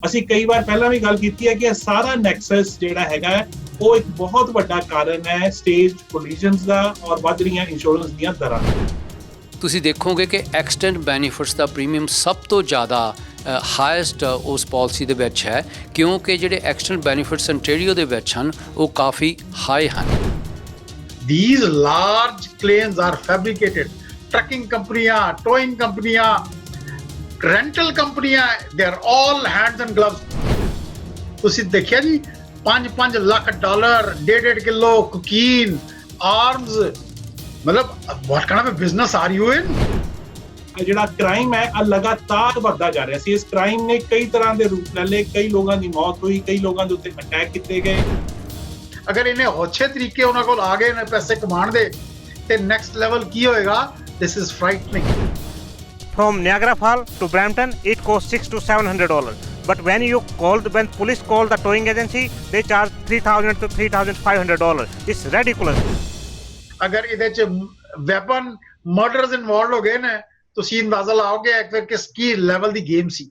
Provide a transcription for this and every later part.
ਅਸੀਂ ਕਈ ਵਾਰ ਪਹਿਲਾਂ ਵੀ ਗੱਲ ਕੀਤੀ ਹੈ ਕਿ ਇਹ ਸਾਰਾ ਨੈਕਸਸ ਜਿਹੜਾ ਹੈਗਾ ਉਹ ਇੱਕ ਬਹੁਤ ਵੱਡਾ ਕਾਰਨ ਹੈ ਸਟੇਜ ਕੋਲੀਜਨਸ ਦਾ ਔਰ ਵੱਧ ਰਹੀਆਂ ਇੰਸ਼ੋਰੈਂਸ ਦੀਆਂ ਦਰਾਂ। ਤੁਸੀਂ ਦੇਖੋਗੇ ਕਿ ਐਕਸੀਡੈਂਟ ਬੈਨੀਫਿਟਸ ਦਾ ਪ੍ਰੀਮੀਅਮ ਸਭ ਤੋਂ ਜ਼ਿਆਦਾ ਹਾਈਐਸਟ ਉਸ ਪਾਲਿਸੀ ਦੇ ਵਿੱਚ ਹੈ, ਕਿਉਂਕਿ ਜਿਹੜੇ ਐਕਸੀਡੈਂਟ ਬੈਨੀਫਿਟਸ ਅੰਟੈਰੀਓ ਦੇ ਵਿੱਚ ਹਨ ਉਹ ਕਾਫੀ ਹਾਈ ਹਨ। These large claims are fabricated. Trucking companies, towing companies, rental companies, they are all hands and gloves. ਤੁਸੀਂ ਦੇਖਿਆ ਜੀ 5-5 lakh dollar, 1.5 kilo cocaine, arms, ਮਤਲਬ what kind of a business are you in? ਜਿਹੜਾ ਕ੍ਰਾਈਮ ਹੈ ਆ ਲਗਾਤਾਰ ਵੱਧਦਾ ਜਾ ਰਿਹਾ ਸੀ। ਇਸ ਕ੍ਰਾਈਮ ਨੇ ਕਈ ਤਰ੍ਹਾਂ ਦੇ ਰੂਪ ਲੈ ਲਏ, ਕਈ ਲੋਕਾਂ ਦੀ ਮੌਤ ਹੋਈ, ਕਈ ਲੋਕਾਂ ਦੇ ਉੱਤੇ ਅਟੈਕ ਕੀਤੇ ਗਏ। ਅਗਰ ਇਹਨੇ ਅੱਛੇ ਤਰੀਕੇ ਉਹਨਾਂ ਕੋਲ ਆ ਗਏ ਨੇ ਪੈਸੇ ਕਮਾਉਣ ਦੇ ਤੇ ਨੈਕਸਟ ਲੈਵਲ ਕੀ ਹੋਏਗਾ? This is frightening. From Niagara Falls to Brampton, it costs $600 to $700. But when police call the towing agency, they charge $3,000 to $3,500. It's ridiculous. ਅਗਰ ਇਹਦੇ ਚ ਵੈਪਨ ਮਰਡਰਸ ਇਨਵੋਲਵ ਹੋ ਗਏ ਨੇ, ਤੁਸੀਂ ਅੰਦਾਜ਼ਾ ਲਾਓਗੇ ਫਿਰ ਕਿਸ ਕੀ ਲੈਵਲ ਦੀ ਗੇਮ ਸੀ।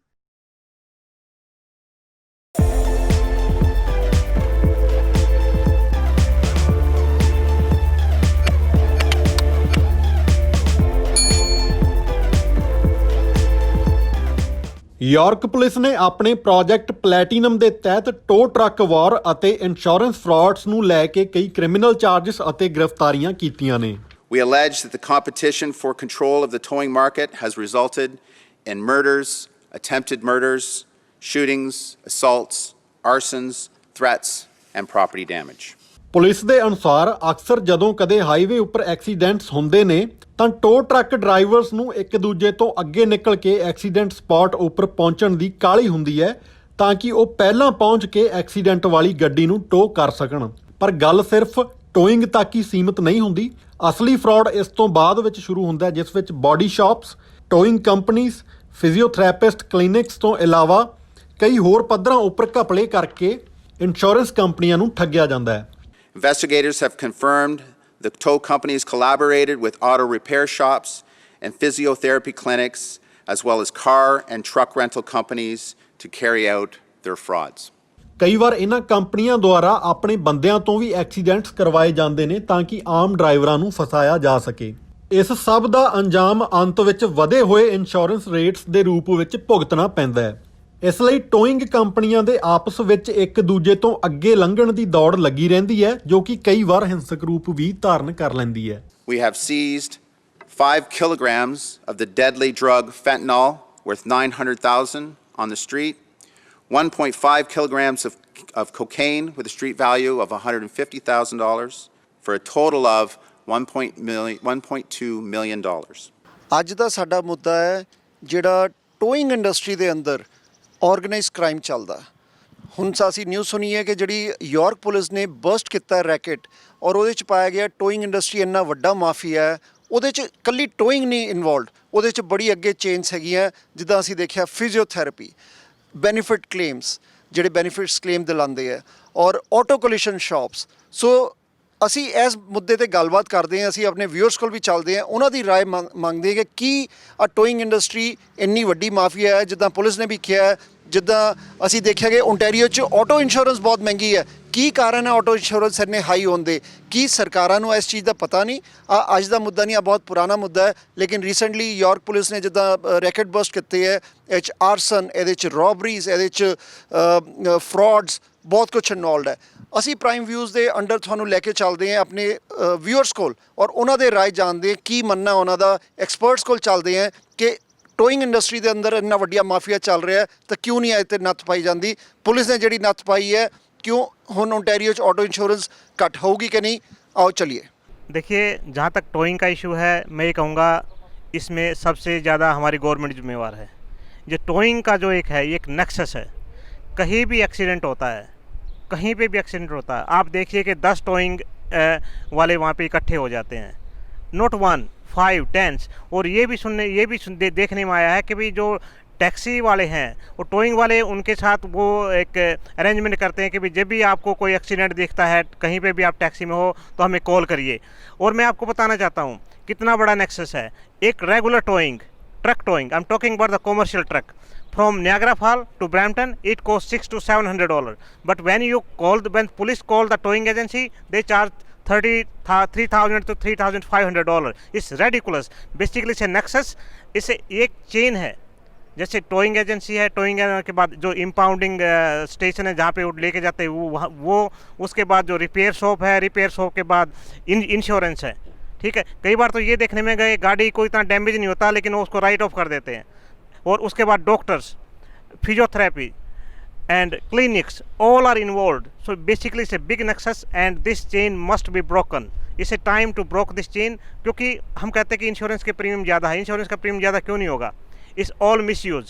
ਯਾਰਕ ਪੁਲਿਸ ਨੇ ਆਪਣੇ ਪ੍ਰੋਜੈਕਟ ਪਲੈਟੀਨਮ ਦੇ ਤਹਿਤ ਟੋ ਟਰੱਕ ਵਾਰ ਅਤੇ ਇੰਸ਼ੋਰੈਂਸ ਫਰਾਡਸ ਨੂੰ ਲੈ ਕੇ ਕਈ ਕ੍ਰਿਮੀਨਲ ਚਾਰਜਸ ਅਤੇ ਗ੍ਰਿਫਤਾਰੀਆਂ ਕੀਤੀਆਂ ਨੇ। We allege that the competition for control of the towing market has resulted in murders, attempted murders, shootings, assaults, arsons, threats, and property damage. Police ਦੇ ਅਨੁਸਾਰ ਅਕਸਰ ਜਦੋਂ ਕਦੇ ਹਾਈਵੇ ਉੱਪਰ ਐਕਸੀਡੈਂਟਸ ਹੁੰਦੇ ਨੇ ਤਾਂ ਟੋ ਟਰੱਕ ਡਰਾਈਵਰਸ ਨੂੰ ਇੱਕ ਦੂਜੇ ਤੋਂ ਅੱਗੇ ਨਿਕਲ ਕੇ ਐਕਸੀਡੈਂਟ ਸਪਾਟ ਉੱਪਰ ਪਹੁੰਚਣ ਦੀ ਕਾਹਲੀ ਹੁੰਦੀ ਹੈ ਤਾਂ ਕਿ ਉਹ ਪਹਿਲਾਂ ਪਹੁੰਚ ਕੇ ਐਕਸੀਡੈਂਟ ਵਾਲੀ ਗੱਡੀ ਨੂੰ ਟੋ ਕਰ ਸਕਣ। ਪਰ ਗੱਲ ਸਿਰਫ ਟੋਇੰਗ ਤੱਕ ਹੀ ਸੀਮਿਤ ਨਹੀਂ ਹੁੰਦੀ। ਅਸਲੀ ਫਰਾਡ ਇਸ ਤੋਂ ਬਾਅਦ ਵਿੱਚ ਸ਼ੁਰੂ ਹੁੰਦਾ ਜਿਸ ਵਿੱਚ body shops, towing companies, physiotherapist clinics ਤੋਂ ਇਲਾਵਾ ਕਈ ਹੋਰ ਪੱਧਰਾਂ ਉੱਪਰ ਘਪਲੇ ਕਰਕੇ ਇੰਸ਼ੋਰੈਂਸ ਕੰਪਨੀਆਂ ਨੂੰ ਠੱਗਿਆ ਜਾਂਦਾ ਹੈ। Investigators have confirmed the tow companies collaborated with auto repair shops and physiotherapy clinics, as well as car and truck rental companies to carry out their frauds. ਕਈ ਵਾਰ ਇਹਨਾਂ ਕੰਪਨੀਆਂ ਦੁਆਰਾ ਆਪਣੇ ਬੰਦਿਆਂ ਤੋਂ ਵੀ ਐਕਸੀਡੈਂਟਸ ਕਰਵਾਏ ਜਾਂਦੇ ਨੇ ਤਾਂ ਕਿ ਆਮ ਡਰਾਈਵਰਾਂ ਨੂੰ ਫਸਾਇਆ ਜਾ ਸਕੇ। ਇਸ ਸਭ ਦਾ ਅੰਜਾਮ ਅੰਤ ਵਿੱਚ ਵਧੇ ਹੋਏ ਇੰਸ਼ੋਰੈਂਸ ਰੇਟਸ ਦੇ ਰੂਪ ਵਿੱਚ ਭੁਗਤਣਾ ਪੈਂਦਾ ਹੈ। ਇਸ ਲਈ ਟੋਇੰਗ ਕੰਪਨੀਆਂ ਦੇ ਆਪਸ ਵਿੱਚ ਇੱਕ ਦੂਜੇ ਤੋਂ ਅੱਗੇ ਲੰਘਣ ਦੀ ਦੌੜ ਲੱਗੀ ਰਹਿੰਦੀ ਹੈ ਜੋ ਕਿ ਕਈ ਵਾਰ ਹਿੰਸਕ ਰੂਪ ਵੀ ਧਾਰਨ ਕਰ ਲੈਂਦੀ ਹੈ। We have seized 5 kilograms of the deadly drug fentanyl worth $900,000 on the street, 1.5 kilograms of cocaine with a street value of $150,000 for a total of $1.2 million. ਅੱਜ ਦਾ ਸਾਡਾ ਮੁੱਦਾ ਹੈ ਜਿਹੜਾ ਟੋਇੰਗ ਇੰਡਸਟਰੀ ਦੇ ਅੰਦਰ ਆਰਗੇਨਾਈਜ਼ ਕ੍ਰਾਈਮ ਚੱਲਦਾ। ਹੁਣ ਅਸੀਂ ਨਿਊਜ਼ ਸੁਣੀ ਹੈ ਕਿ ਜਿਹੜੀ ਯਾਰਕ ਪੁਲਿਸ ਨੇ ਬਰਸਟ ਕੀਤਾ ਰੈਕਟ ਔਰ ਉਹਦੇ 'ਚ ਪਾਇਆ ਗਿਆ ਟੋਇੰਗ ਇੰਡਸਟਰੀ ਇੰਨਾ ਵੱਡਾ ਮਾਫੀਆ ਹੈ। ਉਹਦੇ 'ਚ ਇਕੱਲੀ ਟੋਇੰਗ ਨਹੀਂ ਇਨਵੋਲਵਡ, ਉਹਦੇ 'ਚ ਬੜੀ ਅੱਗੇ ਚੇਨਸ ਹੈਗੀਆਂ। ਜਿੱਦਾਂ ਅਸੀਂ ਦੇਖਿਆ ਫਿਜ਼ੀਓਥੈਰੇਪੀ, ਬੈਨੀਫਿਟ ਕਲੇਮਸ ਜਿਹੜੇ ਬੈਨੀਫਿਟਸ ਕਲੇਮ ਦਿਲਾਉਂਦੇ ਹੈ ਔਰ ਆਟੋ ਕੋਲੀਸ਼ਨ ਸ਼ਾਪਸ। ਸੋ ਅਸੀਂ ਇਸ ਮੁੱਦੇ 'ਤੇ ਗੱਲਬਾਤ ਕਰਦੇ ਹਾਂ, ਅਸੀਂ ਆਪਣੇ ਵਿਊਅਰਸ ਕੋਲ ਵੀ ਚੱਲਦੇ ਹਾਂ, ਉਹਨਾਂ ਦੀ ਰਾਏ ਮੰਗਦੇ ਹਾਂ ਕਿ ਕੀ ਆ ਟੋਇੰਗ ਇੰਡਸਟਰੀ ਇੰਨੀ ਵੱਡੀ ਮਾਫੀਆ ਹੈ ਜਿੱਦਾਂ ਪੁਲਿਸ ਨੇ ਵੀ ਕਿਹਾ, ਜਿੱਦਾਂ ਅਸੀਂ ਦੇਖਿਆ ਕਿ ਓਨਟਾਰੀਓ 'ਚ ਆਟੋ ਇੰਸ਼ੋਰੈਂਸ ਬਹੁਤ ਮਹਿੰਗੀ ਹੈ। ਕੀ ਕਾਰਨ ਹੈ ਆਟੋ ਇੰਸ਼ੋਰੈਂਸ ਇੰਨੇ ਹਾਈ ਹੋਣ ਦੇ? ਕੀ ਸਰਕਾਰਾਂ ਨੂੰ ਇਸ ਚੀਜ਼ ਦਾ ਪਤਾ ਨਹੀਂ? ਅੱਜ ਦਾ ਮੁੱਦਾ ਨਹੀਂ, ਆ ਬਹੁਤ ਪੁਰਾਣਾ ਮੁੱਦਾ ਹੈ। ਲੇਕਿਨ ਰੀਸੈਂਟਲੀ ਯਾਰਕ ਪੁਲਿਸ ਨੇ ਜਿੱਦਾਂ ਰੈਕਟ ਬਰਸਟ ਕੀਤੇ ਹੈ, ਇਹ 'ਚ ਆਰਸਨ, ਇਹਦੇ 'ਚ ਰੋਬਰੀਜ਼, ਇਹਦੇ 'ਚ ਫਰਾਡਸ, ਬਹੁਤ ਕੁਛ ਇਨਵੋਲਵਡ ਹੈ। ਅਸੀਂ ਪ੍ਰਾਈਮ ਵਿਊਜ਼ ਦੇ ਅੰਡਰ ਤੁਹਾਨੂੰ ਲੈ ਕੇ ਚੱਲਦੇ ਹਾਂ ਆਪਣੇ ਵਿਊਅਰਸ ਕੋਲ ਔਰ ਉਹਨਾਂ ਦੇ ਰਾਏ ਜਾਣਦੇ ਹਾਂ, ਕੀ ਮੰਨਣਾ ਉਹਨਾਂ ਦਾ। ਐਕਸਪਰਟਸ ਕੋਲ ਚੱਲਦੇ ਹਾਂ ਕਿ ਟੋਇੰਗ ਇੰਡਸਟਰੀ ਦੇ ਅੰਦਰ ਇੰਨਾ ਵੱਡਾ ਮਾਫੀਆ ਚੱਲ ਰਿਹਾ ਤਾਂ ਕਿਉਂ ਨਹੀਂ ਇਹਦੇ 'ਤੇ ਨੱਥ ਪਾਈ ਜਾਂਦੀ? ਪੁਲਿਸ ਨੇ ਜਿਹੜੀ ਨੱਥ ਪਾਈ ਹੈ, क्यों ਹੁਣ ओंटारियो ਚ ऑटो इंश्योरेंस कट होगी कि नहीं? आओ चलिए। देखिए, जहाँ तक टोइंग का इशू है, मैं ये कहूँगा इसमें सबसे ज़्यादा हमारी गवर्नमेंट जिम्मेवार है। जो टोइंग का जो एक है, ये एक नेक्सस है। कहीं भी एक्सीडेंट होता है, कहीं पे भी एक्सीडेंट होता है, आप देखिए कि 10 टोइंग वाले वहाँ पे इकट्ठे हो जाते हैं, नॉट 1, 5, 10। और ये भी देखने में आया है कि भाई जो टैक्सी वाले हैं वो टोइंग वाले उनके साथ वो एक अरेंजमेंट करते हैं कि भाई जब भी आपको कोई एक्सीडेंट दिखता है कहीं पे भी आप टैक्सी में हो तो हमें कॉल करिए। और मैं आपको बताना चाहता हूँ कितना बड़ा नेक्सस है। एक regular towing truck towing. I'm talking about the commercial truck. From Niagara Falls to Brampton, it costs $600 to $700. But when police call the towing agency, they charge $3,000 to $3,500. It's ridiculous. Basically, it's a nexus. इसे एक chain है. जैसे towing agency है, towing के बाद जो impounding station है जहाँ पे वो लेके जाते हैं वो उसके बाद जो रिपेयर शॉप है, रिपेयर शॉप के बाद इंश्योरेंस है. ठीक है, कई बार तो ये देखने में गए गाड़ी को इतना डैमेज नहीं होता लेकिन वो उसको राइट ऑफ कर देते हैं. और उसके बाद doctors, physiotherapy and clinics all are involved. So basically it's a big nexus and this chain must be broken. It's a time to break this chain, क्योंकि हम कहते हैं कि इंश्योरेंस के प्रीमियम ज़्यादा है. इंश्योरेंस का प्रीमियम ज़्यादा क्यों नहीं होगा? It's all misuse.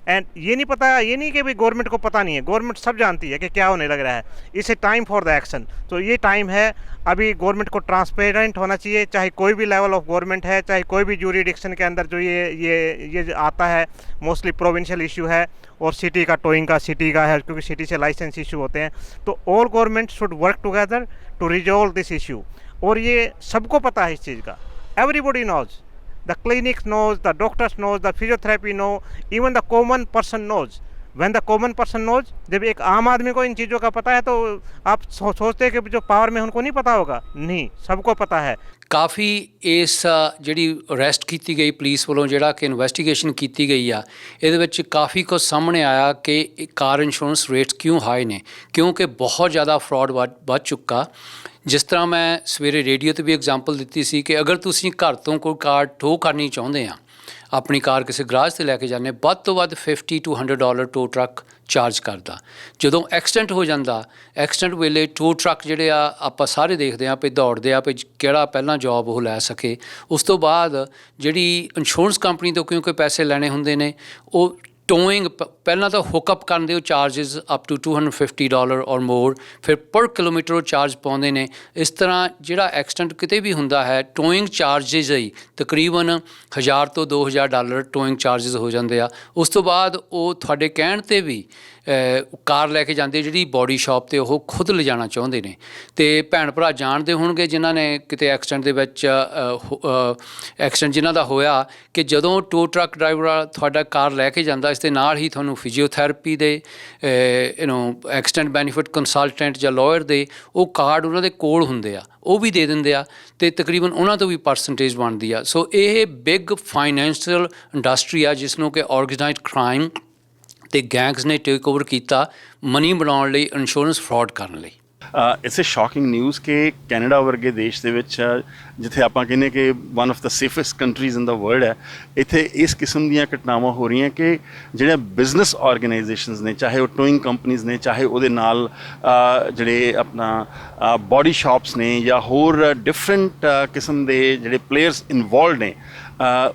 एंड ये नहीं पता, ये नहीं कि भाई गवर्नमेंट को पता नहीं है, गवर्नमेंट सब जानती है कि क्या होने लग रहा है. It's a time for the action. तो ये टाइम है, अभी गवर्नमेंट को ट्रांसपेरेंट होना चाहिए, चाहे कोई भी लेवल ऑफ गवर्नमेंट है, चाहे कोई भी जूरिडिक्शन के अंदर जो ये आता है. मोस्टली प्रोविंशियल इशू है और सिटी का टोइंग का सिटी का है, क्योंकि सिटी से लाइसेंस इशू होते हैं. तो all government should work together to resolve this issue. और ये सबको पता है इस चीज़ का. Everybody knows. The clinics knows, the doctors knows, the physiotherapy know, even the common person knows. When the common person knows, जब एक आम आदमी को इन चीज़ों का पता है तो आप सोचते हैं कि जो पावर में उनको नहीं पता होगा. नहीं, सबको पता है. ਕਾਫੀ ਇਸ ਜਿਹੜੀ ਅਰੈਸਟ ਕੀਤੀ ਗਈ ਪੁਲਿਸ ਵੱਲੋਂ, ਜਿਹੜਾ ਕਿ ਇਨਵੈਸਟੀਗੇਸ਼ਨ ਕੀਤੀ ਗਈ ਆ, ਇਹਦੇ ਵਿੱਚ ਕਾਫੀ ਕੁਝ ਸਾਹਮਣੇ ਆਇਆ ਕਿ ਕਾਰ ਇੰਸ਼ੋਰੈਂਸ ਰੇਟਸ ਕਿਉਂ ਹਾਈ ਨੇ, ਕਿਉਂਕਿ ਬਹੁਤ ਜ਼ਿਆਦਾ ਫਰਾਡ ਵੱਧ ਚੁੱਕਾ. ਜਿਸ ਤਰ੍ਹਾਂ ਮੈਂ ਸਵੇਰੇ ਰੇਡੀਓ 'ਤੇ ਵੀ ਐਗਜ਼ਾਮਪਲ ਦਿੱਤੀ ਸੀ ਕਿ ਅਗਰ ਤੁਸੀਂ ਘਰ ਤੋਂ ਕੋਈ ਕਾਰ ਟੋ ਕਰਨੀ ਚਾਹੁੰਦੇ ਆ, ਆਪਣੀ ਕਾਰ ਕਿਸੇ ਗਰਾਜ 'ਤੇ ਲੈ ਕੇ ਜਾਂਦੇ, ਵੱਧ ਤੋਂ ਵੱਧ $50 to $100 ਟੋ ਟਰੱਕ ਚਾਰਜ ਕਰਦਾ. ਜਦੋਂ ਐਕਸੀਡੈਂਟ ਹੋ ਜਾਂਦਾ, ਐਕਸੀਡੈਂਟ ਵੇਲੇ ਟੋ ਟਰੱਕ ਜਿਹੜੇ ਆ ਆਪਾਂ ਸਾਰੇ ਦੇਖਦੇ ਹਾਂ ਵੀ ਦੌੜਦੇ ਆ ਵੀ ਕਿਹੜਾ ਪਹਿਲਾਂ ਜੋਬ ਉਹ ਲੈ ਸਕੇ. ਉਸ ਤੋਂ ਬਾਅਦ ਜਿਹੜੀ ਇੰਸ਼ੋਰੈਂਸ ਕੰਪਨੀ ਤੋਂ ਕਿਉਂਕਿ ਪੈਸੇ ਲੈਣੇ ਹੁੰਦੇ ਨੇ, ਉਹ ਟੋਇੰਗ ਪਹਿਲਾਂ ਤਾਂ ਹੁੱਕਅਪ ਕਰਨ ਦੇ ਉਹ ਚਾਰਜਿਸ ਅਪ ਟੂ $250 ਔਰ ਮੋਰ, ਫਿਰ ਪਰ ਕਿਲੋਮੀਟਰ ਉਹ ਚਾਰਜ ਪਾਉਂਦੇ ਨੇ. ਇਸ ਤਰ੍ਹਾਂ ਜਿਹੜਾ ਐਕਸੀਡੈਂਟ ਕਿਤੇ ਵੀ ਹੁੰਦਾ ਹੈ, ਟੋਇੰਗ ਚਾਰਜਿਸ ਹੀ ਤਕਰੀਬਨ $1000 ਤੋਂ $2000 ਟੋਇੰਗ ਚਾਰਜਿਸ ਹੋ ਜਾਂਦੇ ਆ. ਉਸ ਤੋਂ ਬਾਅਦ ਉਹ ਤੁਹਾਡੇ ਕਹਿਣ 'ਤੇ ਵੀ ਕਾਰ ਲੈ ਕੇ ਜਾਂਦੇ, ਜਿਹੜੀ ਬੋਡੀ ਸ਼ਾਪ 'ਤੇ ਉਹ ਖੁਦ ਲਿਜਾਣਾ ਚਾਹੁੰਦੇ ਨੇ. ਅਤੇ ਭੈਣ ਭਰਾ ਜਾਣਦੇ ਹੋਣਗੇ ਜਿਨ੍ਹਾਂ ਨੇ ਕਿਤੇ ਐਕਸੀਡੈਂਟ ਦੇ ਵਿੱਚ ਐਕਸੀਡੈਂਟ ਜਿਨ੍ਹਾਂ ਦਾ ਹੋਇਆ, ਕਿ ਜਦੋਂ ਟੋ ਟਰੱਕ ਡਰਾਈਵਰ ਤੁਹਾਡਾ ਕਾਰ ਲੈ ਕੇ ਜਾਂਦਾ, ਇਸ ਦੇ ਨਾਲ ਹੀ ਤੁਹਾਨੂੰ ਫਿਜ਼ੀਓਥੈਰੇਪੀ ਦੇ ਐਕਸੀਡੈਂਟ ਬੈਨੀਫਿਟ ਕੰਸਲਟੈਂਟ ਜਾਂ ਲਾਇਰ ਦੇ ਉਹ ਕਾਰਡ ਉਹਨਾਂ ਦੇ ਕੋਲ ਹੁੰਦੇ ਆ, ਉਹ ਵੀ ਦੇ ਦਿੰਦੇ ਆ, ਅਤੇ ਤਕਰੀਬਨ ਉਹਨਾਂ ਤੋਂ ਵੀ ਪਰਸੈਂਟੇਜ ਬਣਦੀ ਆ. ਸੋ ਇਹ ਬਿਗ ਫਾਈਨੈਂਸ਼ੀਅਲ ਇੰਡਸਟਰੀ ਆ ਜਿਸ ਨੂੰ ਕਿ ਔਰਗਨਾਈਜ਼ਡ ਕ੍ਰਾਈਮ ਅਤੇ ਗੈਂਗਸ ਨੇ ਟੇਕ ਓਵਰ ਕੀਤਾ ਮਨੀ ਬਣਾਉਣ ਲਈ, ਇੰਸ਼ੋਰੈਂਸ ਫਰਾਡ ਕਰਨ ਲਈ. ਇਟਸ ਅ ਸ਼ੌਕਿੰਗ ਨਿਊਜ਼ ਕਿ ਕੈਨੇਡਾ ਵਰਗੇ ਦੇਸ਼ ਦੇ ਵਿੱਚ, ਜਿੱਥੇ ਆਪਾਂ ਕਹਿੰਦੇ ਕਿ one of the safest countries in the world ਹੈ, ਇੱਥੇ ਇਸ ਕਿਸਮ ਦੀਆਂ ਘਟਨਾਵਾਂ ਹੋ ਰਹੀਆਂ ਕਿ ਜਿਹੜੀਆਂ ਬਿਜ਼ਨਸ ਆਰਗੇਨਾਈਜੇਸ਼ਨਸ ਨੇ, ਚਾਹੇ ਉਹ ਟੋਇੰਗ ਕੰਪਨੀਜ਼ ਨੇ, ਚਾਹੇ ਉਹਦੇ ਨਾਲ ਜਿਹੜੇ ਆਪਣਾ ਬੋਡੀ ਸ਼ਾਪਸ ਨੇ, ਜਾਂ ਹੋਰ ਡਿਫਰੈਂਟ ਕਿਸਮ ਦੇ ਜਿਹੜੇ ਪਲੇਅਰਸ ਇਨਵੋਲਵਡ ਨੇ,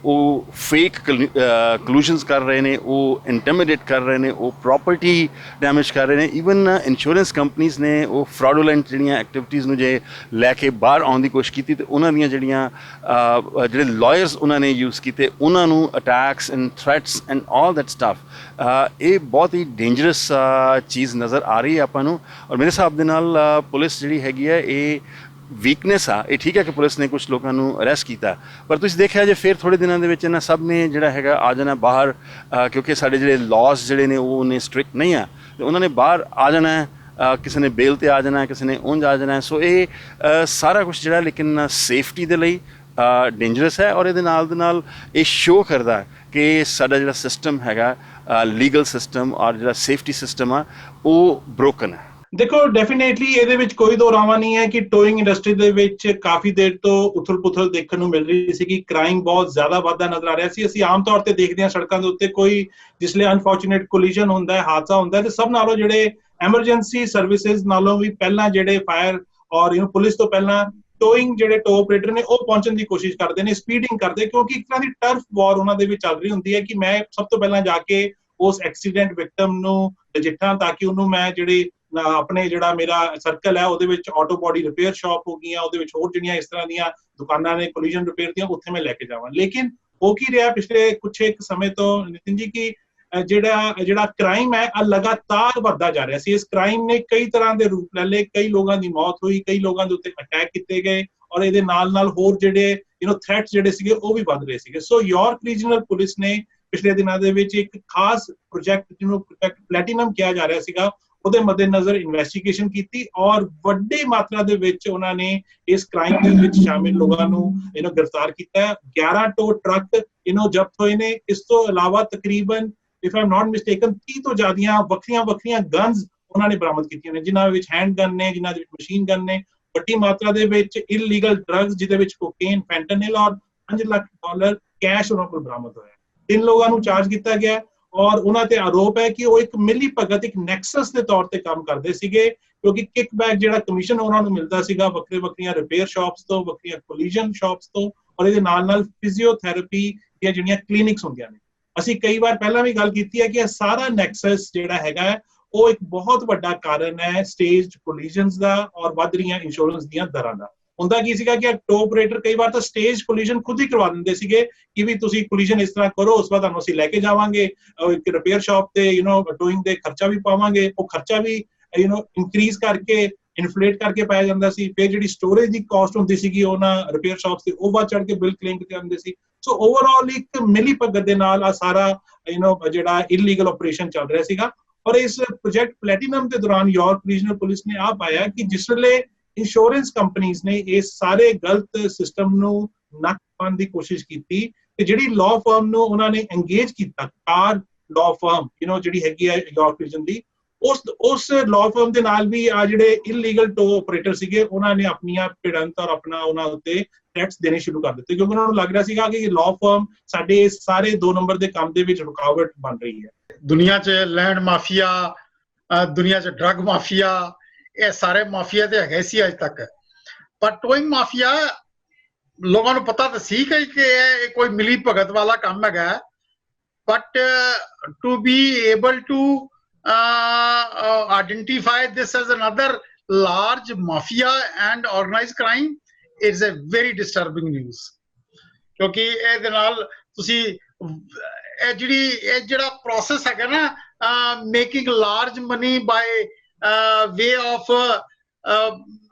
ਉਹ ਫੇਕ ਕਲੂਜਨਸ ਕਰ ਰਹੇ ਨੇ, ਉਹ ਇੰਟੀਮੀਡੇਟ ਕਰ ਰਹੇ ਨੇ, ਉਹ ਪ੍ਰੋਪਰਟੀ ਡੈਮੇਜ ਕਰ ਰਹੇ ਨੇ. ਈਵਨ ਇੰਸ਼ੋਰੈਂਸ ਕੰਪਨੀਜ਼ ਨੇ ਉਹ ਫਰਾਡੂਲੈਂਟ ਜਿਹੜੀਆਂ ਐਕਟੀਵਿਟੀਜ਼ ਨੂੰ ਜੇ ਲੈ ਕੇ ਬਾਹਰ ਆਉਣ ਦੀ ਕੋਸ਼ਿਸ਼ ਕੀਤੀ, ਅਤੇ ਉਹਨਾਂ ਦੀਆਂ ਜਿਹੜੇ ਲਾਇਰਸ ਉਹਨਾਂ ਨੇ ਯੂਜ਼ ਕੀਤੇ, ਉਹਨਾਂ ਨੂੰ attacks and threats and all that stuff. ਇਹ ਬਹੁਤ ਹੀ ਡੇਂਜਰਸ ਚੀਜ਼ ਨਜ਼ਰ ਆ ਰਹੀ ਹੈ ਆਪਾਂ ਨੂੰ. ਔਰ ਮੇਰੇ ਹਿਸਾਬ ਦੇ ਨਾਲ ਪੁਲਿਸ ਜਿਹੜੀ ਹੈਗੀ ਹੈ, ਇਹ ਵੀਕਨੈਸ ਆ. ਇਹ ਠੀਕ ਹੈ ਕਿ ਪੁਲਿਸ ਨੇ ਕੁਛ ਲੋਕਾਂ ਨੂੰ ਅਰੈਸਟ ਕੀਤਾ, ਪਰ ਤੁਸੀਂ ਦੇਖਿਆ ਜੇ ਫਿਰ ਥੋੜ੍ਹੇ ਦਿਨਾਂ ਦੇ ਵਿੱਚ ਇਹਨਾਂ ਸਭ ਨੇ ਜਿਹੜਾ ਹੈਗਾ ਆ ਜਾਣਾ ਬਾਹਰ, ਕਿਉਂਕਿ ਸਾਡੇ ਜਿਹੜੇ ਲਾਜ਼ ਜਿਹੜੇ ਨੇ ਉਹ ਨੇ ਸਟ੍ਰਿਕਟ ਨਹੀਂ ਆ, ਅਤੇ ਉਹਨਾਂ ਨੇ ਬਾਹਰ ਆ ਜਾਣਾ. ਕਿਸੇ ਨੇ ਬੇਲ 'ਤੇ ਆ ਜਾਣਾ, ਕਿਸੇ ਨੇ ਉਂਝ ਆ ਜਾਣਾ. ਸੋ ਇਹ ਸਾਰਾ ਕੁਛ ਜਿਹੜਾ ਲੇਕਿਨ ਸੇਫਟੀ ਦੇ ਲਈ ਡੇਂਜਰਸ ਹੈ, ਔਰ ਇਹਦੇ ਨਾਲ ਦੇ ਨਾਲ ਇਹ ਸ਼ੋਅ ਕਰਦਾ ਕਿ ਸਾਡਾ ਜਿਹੜਾ ਸਿਸਟਮ ਹੈਗਾ, ਲੀਗਲ ਸਿਸਟਮ ਔਰ ਜਿਹੜਾ ਸੇਫਟੀ ਸਿਸਟਮ ਆ, ਉਹ ਬ੍ਰੋਕਨ ਹੈ. ਦੇਖੋ, ਡੈਫੀਨੇਟਲੀ ਇਹਦੇ ਵਿੱਚ ਕੋਈ ਦੋ ਰਾਵਾਂ ਨਹੀਂ ਹੈ ਕਿ ਟੋਇੰਗ ਇੰਡਸਟਰੀ ਦੇ ਵਿੱਚ ਕਾਫੀ ਦੇਰ ਤੋਂ ਉਥਲ-ਪੁਥਲ ਦੇਖਣ ਨੂੰ ਮਿਲ ਰਹੀ ਸੀ, ਕਿ ਕ੍ਰਾਈਮ ਬਹੁਤ ਜ਼ਿਆਦਾ ਵੱਧਦਾ ਨਜ਼ਰ ਆ ਰਿਹਾ ਸੀ. ਅਸੀਂ ਆਮ ਤੌਰ ਤੇ ਦੇਖਦੇ ਹਾਂ ਸੜਕਾਂ ਦੇ ਉੱਤੇ ਕੋਈ ਜਿਸਲੇ ਅਨਫੋਰਚੂਨੇਟ ਕੋਲੀਜਨ ਹੁੰਦਾ ਹੈ, ਹਾਦਸਾ ਹੁੰਦਾ ਹੈ, ਤੇ ਸਭ ਨਾਲੋਂ ਜਿਹੜੇ ਐਮਰਜੈਂਸੀ ਸਰਵਿਸਿਜ਼ ਨਾਲੋਂ ਵੀ ਪਹਿਲਾਂ ਜਿਹੜੇ ਫਾਇਰ ਔਰ ਪੁਲਿਸ ਤੋਂ ਪਹਿਲਾਂ ਟੋਇੰਗ ਜਿਹੜੇ ਟੋ ਆਪਰੇਟਰ ਨੇ ਉਹ ਪਹੁੰਚਣ ਦੀ ਕੋਸ਼ਿਸ਼ ਕਰਦੇ ਨੇ, ਸਪੀਡਿੰਗ ਕਰਦੇ, ਕਿਉਂਕਿ ਇੱਕ ਤਰ੍ਹਾਂ ਦੀ ਟਰਫ ਵਾਰ ਉਹਨਾਂ ਦੇ ਵਿੱਚ ਚੱਲ ਰਹੀ ਹੁੰਦੀ ਹੈ ਕਿ ਮੈਂ ਸਭ ਤੋਂ ਪਹਿਲਾਂ ਜਾ ਕੇ ਉਸ ਐਕਸੀਡੈਂਟ ਵਿਕਟਮ ਨੂੰ ਨਜਿੱਠਾਂ, ਤਾਂ ਕਿ ਉਹਨੂੰ ਮੈਂ ਜਿਹੜੀ ਆਪਣੇ ਜਿਹੜਾ ਮੇਰਾ ਸਰਕਲ ਹੈ ਉਹਦੇ ਵਿੱਚ ਆਟੋ ਬੋਡੀ ਰਿਪੇਅਰ ਸ਼ਾਪ ਹੋ ਗਈਆਂ, ਉਹਦੇ ਵਿੱਚ ਹੋਰ ਜਿਹੜੀਆਂ ਇਸ ਤਰ੍ਹਾਂ ਦੀਆਂ ਦੁਕਾਨਾਂ ਨੇ ਕੋਲੀਜਨ ਰਿਪੇਅਰ ਦੀਆਂ, ਉੱਥੇ ਮੈਂ ਲੈ ਕੇ ਜਾਵਾਂ. ਲੇਕਿਨ ਹੋ ਕੀ ਰਿਹਾ ਪਿਛਲੇ ਕੁਛ ਇੱਕ ਸਮੇਂ ਤੋਂ ਨਿਤਿਨ ਜੀ, ਕਿ ਜਿਹੜਾ ਕ੍ਰਾਈਮ ਹੈ ਲਗਾਤਾਰ ਵੱਧਦਾ ਜਾ ਰਿਹਾ ਸੀ. ਇਸ ਕ੍ਰਾਈਮ ਨੇ ਕਈ ਤਰ੍ਹਾਂ ਦੇ ਰੂਪ ਲੈ ਲਏ, ਕਈ ਲੋਕਾਂ ਦੀ ਮੌਤ ਹੋਈ, ਕਈ ਲੋਕਾਂ ਦੇ ਉੱਤੇ ਅਟੈਕ ਕੀਤੇ ਗਏ, ਔਰ ਇਹਦੇ ਨਾਲ ਹੋਰ ਜਿਹੜੇ ਥ੍ਰੈਟਸ ਜਿਹੜੇ ਸੀਗੇ ਉਹ ਵੀ ਵੱਧ ਰਹੇ ਸੀਗੇ। ਸੋ ਯਾਰਕ ਰੀਜਨਲ ਪੁਲਿਸ ਨੇ ਪਿਛਲੇ ਦਿਨਾਂ ਦੇ ਵਿੱਚ ਇੱਕ ਖਾਸ ਪ੍ਰੋਜੈਕਟ ਜਿਹਨੂੰ ਪ੍ਰੋਜੈਕਟ ਪਲੈਟੀਨਮ ਕਿਹਾ ਜਾ ਰਿਹਾ ਸੀਗਾ, ਉਹਦੇ ਮੱਦੇਨਜ਼ਰ ਇਨਵੈਸਟੀਗੇਸ਼ਨ ਕੀਤੀ ਔਰ ਵੱਡੀ ਮਾਤਰਾ ਦੇ ਵਿੱਚ ਉਹਨਾਂ ਨੇ ਇਸ ਕ੍ਰਾਈਮ ਦੇ ਵਿੱਚ ਸ਼ਾਮਿਲ ਲੋਕਾਂ ਨੂੰ ਗ੍ਰਿਫਤਾਰ ਕੀਤਾ। 11 ਟੋ ਟਰੱਕ ਜ਼ਬਤ ਹੋਏ ਨੇ। ਇਸ ਤੋਂ ਇਲਾਵਾ ਤਕਰੀਬਨ ਇਫ ਆਮ ਨਾਟ ਮਿਸਟੇਕਨ 30 ਤੋਂ ਜ਼ਿਆਦੀਆਂ ਵੱਖਰੀਆਂ ਗਨਸ ਉਹਨਾਂ ਨੇ ਬਰਾਮਦ ਕੀਤੀਆਂ ਨੇ, ਜਿਨ੍ਹਾਂ ਵਿੱਚ ਹੈਂਡ ਗਨ ਨੇ, ਜਿਨ੍ਹਾਂ ਦੇ ਵਿੱਚ ਮਸ਼ੀਨ ਗਨ ਨੇ। ਵੱਡੀ ਮਾਤਰਾ ਦੇ ਵਿੱਚ ਇਲੀਗਲ ਡਰੱਗਸ ਜਿਹਦੇ ਵਿੱਚ ਕੋਕੇਨ, ਫੈਂਟਨਿਲ ਔਰ $5 ਲੱਖ ਕੈਸ਼ ਉਹਨਾਂ ਕੋਲ ਬਰਾਮਦ ਹੋਇਆ। 3 ਲੋਕਾਂ ਨੂੰ ਚਾਰਜ ਕੀਤਾ ਗਿਆ ਔਰ ਉਹਨਾਂ ਤੇ ਆਰੋਪ ਹੈ ਕਿ ਉਹ ਇੱਕ ਮਿਲੀ ਭਗਤ, ਇੱਕ ਨੈਕਸਸ ਦੇ ਤੌਰ ਤੇ ਕੰਮ ਕਰਦੇ ਸੀਗੇ, ਕਿਉਂਕਿ ਕਿਕਬੈਕ ਜਿਹੜਾ ਕਮਿਸ਼ਨ ਉਹਨਾਂ ਨੂੰ ਮਿਲਦਾ ਸੀਗਾ ਵੱਖਰੀਆਂ ਰਿਪੇਅਰ ਸ਼ਾਪਸ ਤੋਂ, ਵੱਖਰੀਆਂ ਕੋਲੀਜਨ ਸ਼ਾਪਸ ਤੋਂ, ਔਰ ਇਹਦੇ ਨਾਲ ਫਿਜ਼ੀਓਥੈਰੇਪੀ ਦੀਆਂ ਜਿਹੜੀਆਂ ਕਲੀਨਿਕਸ ਹੁੰਦੀਆਂ ਨੇ। ਅਸੀਂ ਕਈ ਵਾਰ ਪਹਿਲਾਂ ਵੀ ਗੱਲ ਕੀਤੀ ਹੈ ਕਿ ਇਹ ਸਾਰਾ ਨੈਕਸਸ ਜਿਹੜਾ ਹੈਗਾ ਉਹ ਇੱਕ ਬਹੁਤ ਵੱਡਾ ਕਾਰਨ ਹੈ ਸਟੇਜਡ ਕੋਲੀਜਨਸ ਦਾ ਔਰ ਵੱਧ ਰਹੀਆਂ ਇੰਸ਼ੋਰੈਂਸ ਦੀਆਂ ਦਰਾਂ ਦਾ। ਹੁੰਦਾ ਕੀ ਸੀਗਾ ਕਿ ਟੋ ਆਪਰੇਟਰ ਕਈ ਵਾਰ ਤਾਂ ਸਟੇਜ ਕੋਲੀਜਨ ਖੁਦ ਹੀ ਕਰਵਾ ਦਿੰਦੇ ਸੀਗੇ ਕਿ ਵੀ ਤੁਸੀਂ ਕੋਲੀਜਨ ਇਸ ਤਰ੍ਹਾਂ ਕਰੋ, ਉਸ ਤੋਂ ਬਾਅਦ ਤੁਹਾਨੂੰ ਅਸੀਂ ਲੈ ਕੇ ਜਾਵਾਂਗੇ, ਇੱਕ ਰਿਪੇਅਰ ਸ਼ਾਪ ਤੇ ਟੋਇੰਗ ਦੇ ਖਰਚਾ ਵੀ ਪਾਵਾਂਗੇ। ਉਹ ਖਰਚਾ ਵੀ ਇਨਕਰੀਜ਼ ਕਰਕੇ ਇਨਫਲੇਟ ਕਰਕੇ ਪਾਇਆ ਜਾਂਦਾ ਸੀ। ਫਿਰ ਜਿਹੜੀ ਸਟੋਰੇਜ ਦੀ ਕਾਸਟ ਹੁੰਦੀ ਸੀਗੀ ਉਹਨਾਂ ਰਿਪੇਅਰ ਸ਼ਾਪਸ ਤੇ ਉਹ ਵੱਧ ਚੜ ਕੇ ਬਿਲ ਕਲੇਮ ਕੀਤੇ ਜਾਂਦੇ ਸੀ। ਸੋ ਓਵਰਆਲ ਇੱਕ ਮਿਲੀ ਭਗਤ ਦੇ ਨਾਲ ਆ ਸਾਰਾ ਜਿਹੜਾ ਇਲੀਗਲ ਆਪਰੇਸ਼ਨ ਚੱਲ ਰਿਹਾ ਸੀਗਾ। ਔਰ ਇਸ ਪ੍ਰੋਜੈਕਟ ਪਲੈਟੀਨਮ ਦੇ ਦੌਰਾਨ ਯਾਰਕ ਰੀਜਨਲ ਪੁਲਿਸ ਨੇ ਆ ਪਾਇਆ ਕਿ ਜਿਸ ਵੇਲੇ ਇੰਸ਼ੋਰੈਂਸ ਕੰਪਨੀਆਂ ਨੇ ਇਸ ਸਾਰੇ ਗਲਤ ਸਿਸਟਮ ਨੂੰ ਨੱਕ ਪਾਉਣ ਦੀ ਕੋਸ਼ਿਸ਼ ਕੀਤੀ ਤੇ ਜਿਹੜੀ ਲਾਅ ਫਰਮ ਨੂੰ ਉਹਨਾਂ ਨੇ engage ਕੀਤਾ, ਕਾਰ ਲਾਅ ਫਰਮ ਜਿਹੜੀ ਹੈਗੀ ਹੈ ਯਾਰਕ ਰੀਜਨ ਦੀ, ਉਸ ਲਾਅ ਫਰਮ ਦੇ ਨਾਲ ਵੀ ਆ ਜਿਹੜੇ ਇਲੀਗਲ ਟੋ ਆਪਰੇਟਰ ਸੀਗੇ ਉਹਨਾਂ ਨੇ ਆਪਣੀਆਂ ਭਿੜੰਤ ਔਰ ਆਪਣਾ ਉਹਨਾਂ ਉੱਤੇ ਟੈਕਸ ਦੇਣੇ ਸ਼ੁਰੂ ਕਰ ਦਿੱਤੇ, ਕਿਉਂਕਿ ਉਹਨਾਂ ਨੂੰ ਲੱਗ ਰਿਹਾ ਸੀਗਾ ਕਿ ਲਾਅ ਫਰਮ ਸਾਡੇ ਇਸ ਸਾਰੇ 2 ਨੰਬਰ ਦੇ ਕੰਮ ਦੇ ਵਿੱਚ ਰੁਕਾਵਟ ਬਣ ਰਹੀ ਹੈ। ਦੁਨੀਆ 'ਚ ਲੈਂਡ ਮਾਫੀਆ, ਦੁਨੀਆ 'ਚ ਡਰੱਗ ਮਾਫੀਆ, ਇਹ ਸਾਰੇ ਮਾਫੀਆ ਤੇ ਹੈਗੇ ਸੀ ਅੱਜ ਤੱਕ। ਪਰ ਟੋਇੰਗ ਮਾਫੀਆ ਲੋਕਾਂ ਨੂੰ ਪਤਾ ਤਾਂ ਸੀ ਕਿ ਇਹ ਕੋਈ ਮਿਲੀ ਭਗਤ ਵਾਲਾ ਕੰਮ ਹੈਗਾ, but to be able to identify this as another large mafia and organized crime is a very disturbing news, ਕਿਉਂਕਿ ਇਹਦੇ ਨਾਲ ਤੁਸੀਂ ਇਹ ਜਿਹੜਾ ਪ੍ਰੋਸੈਸ ਹੈਗਾ ਨਾ, making large money by way of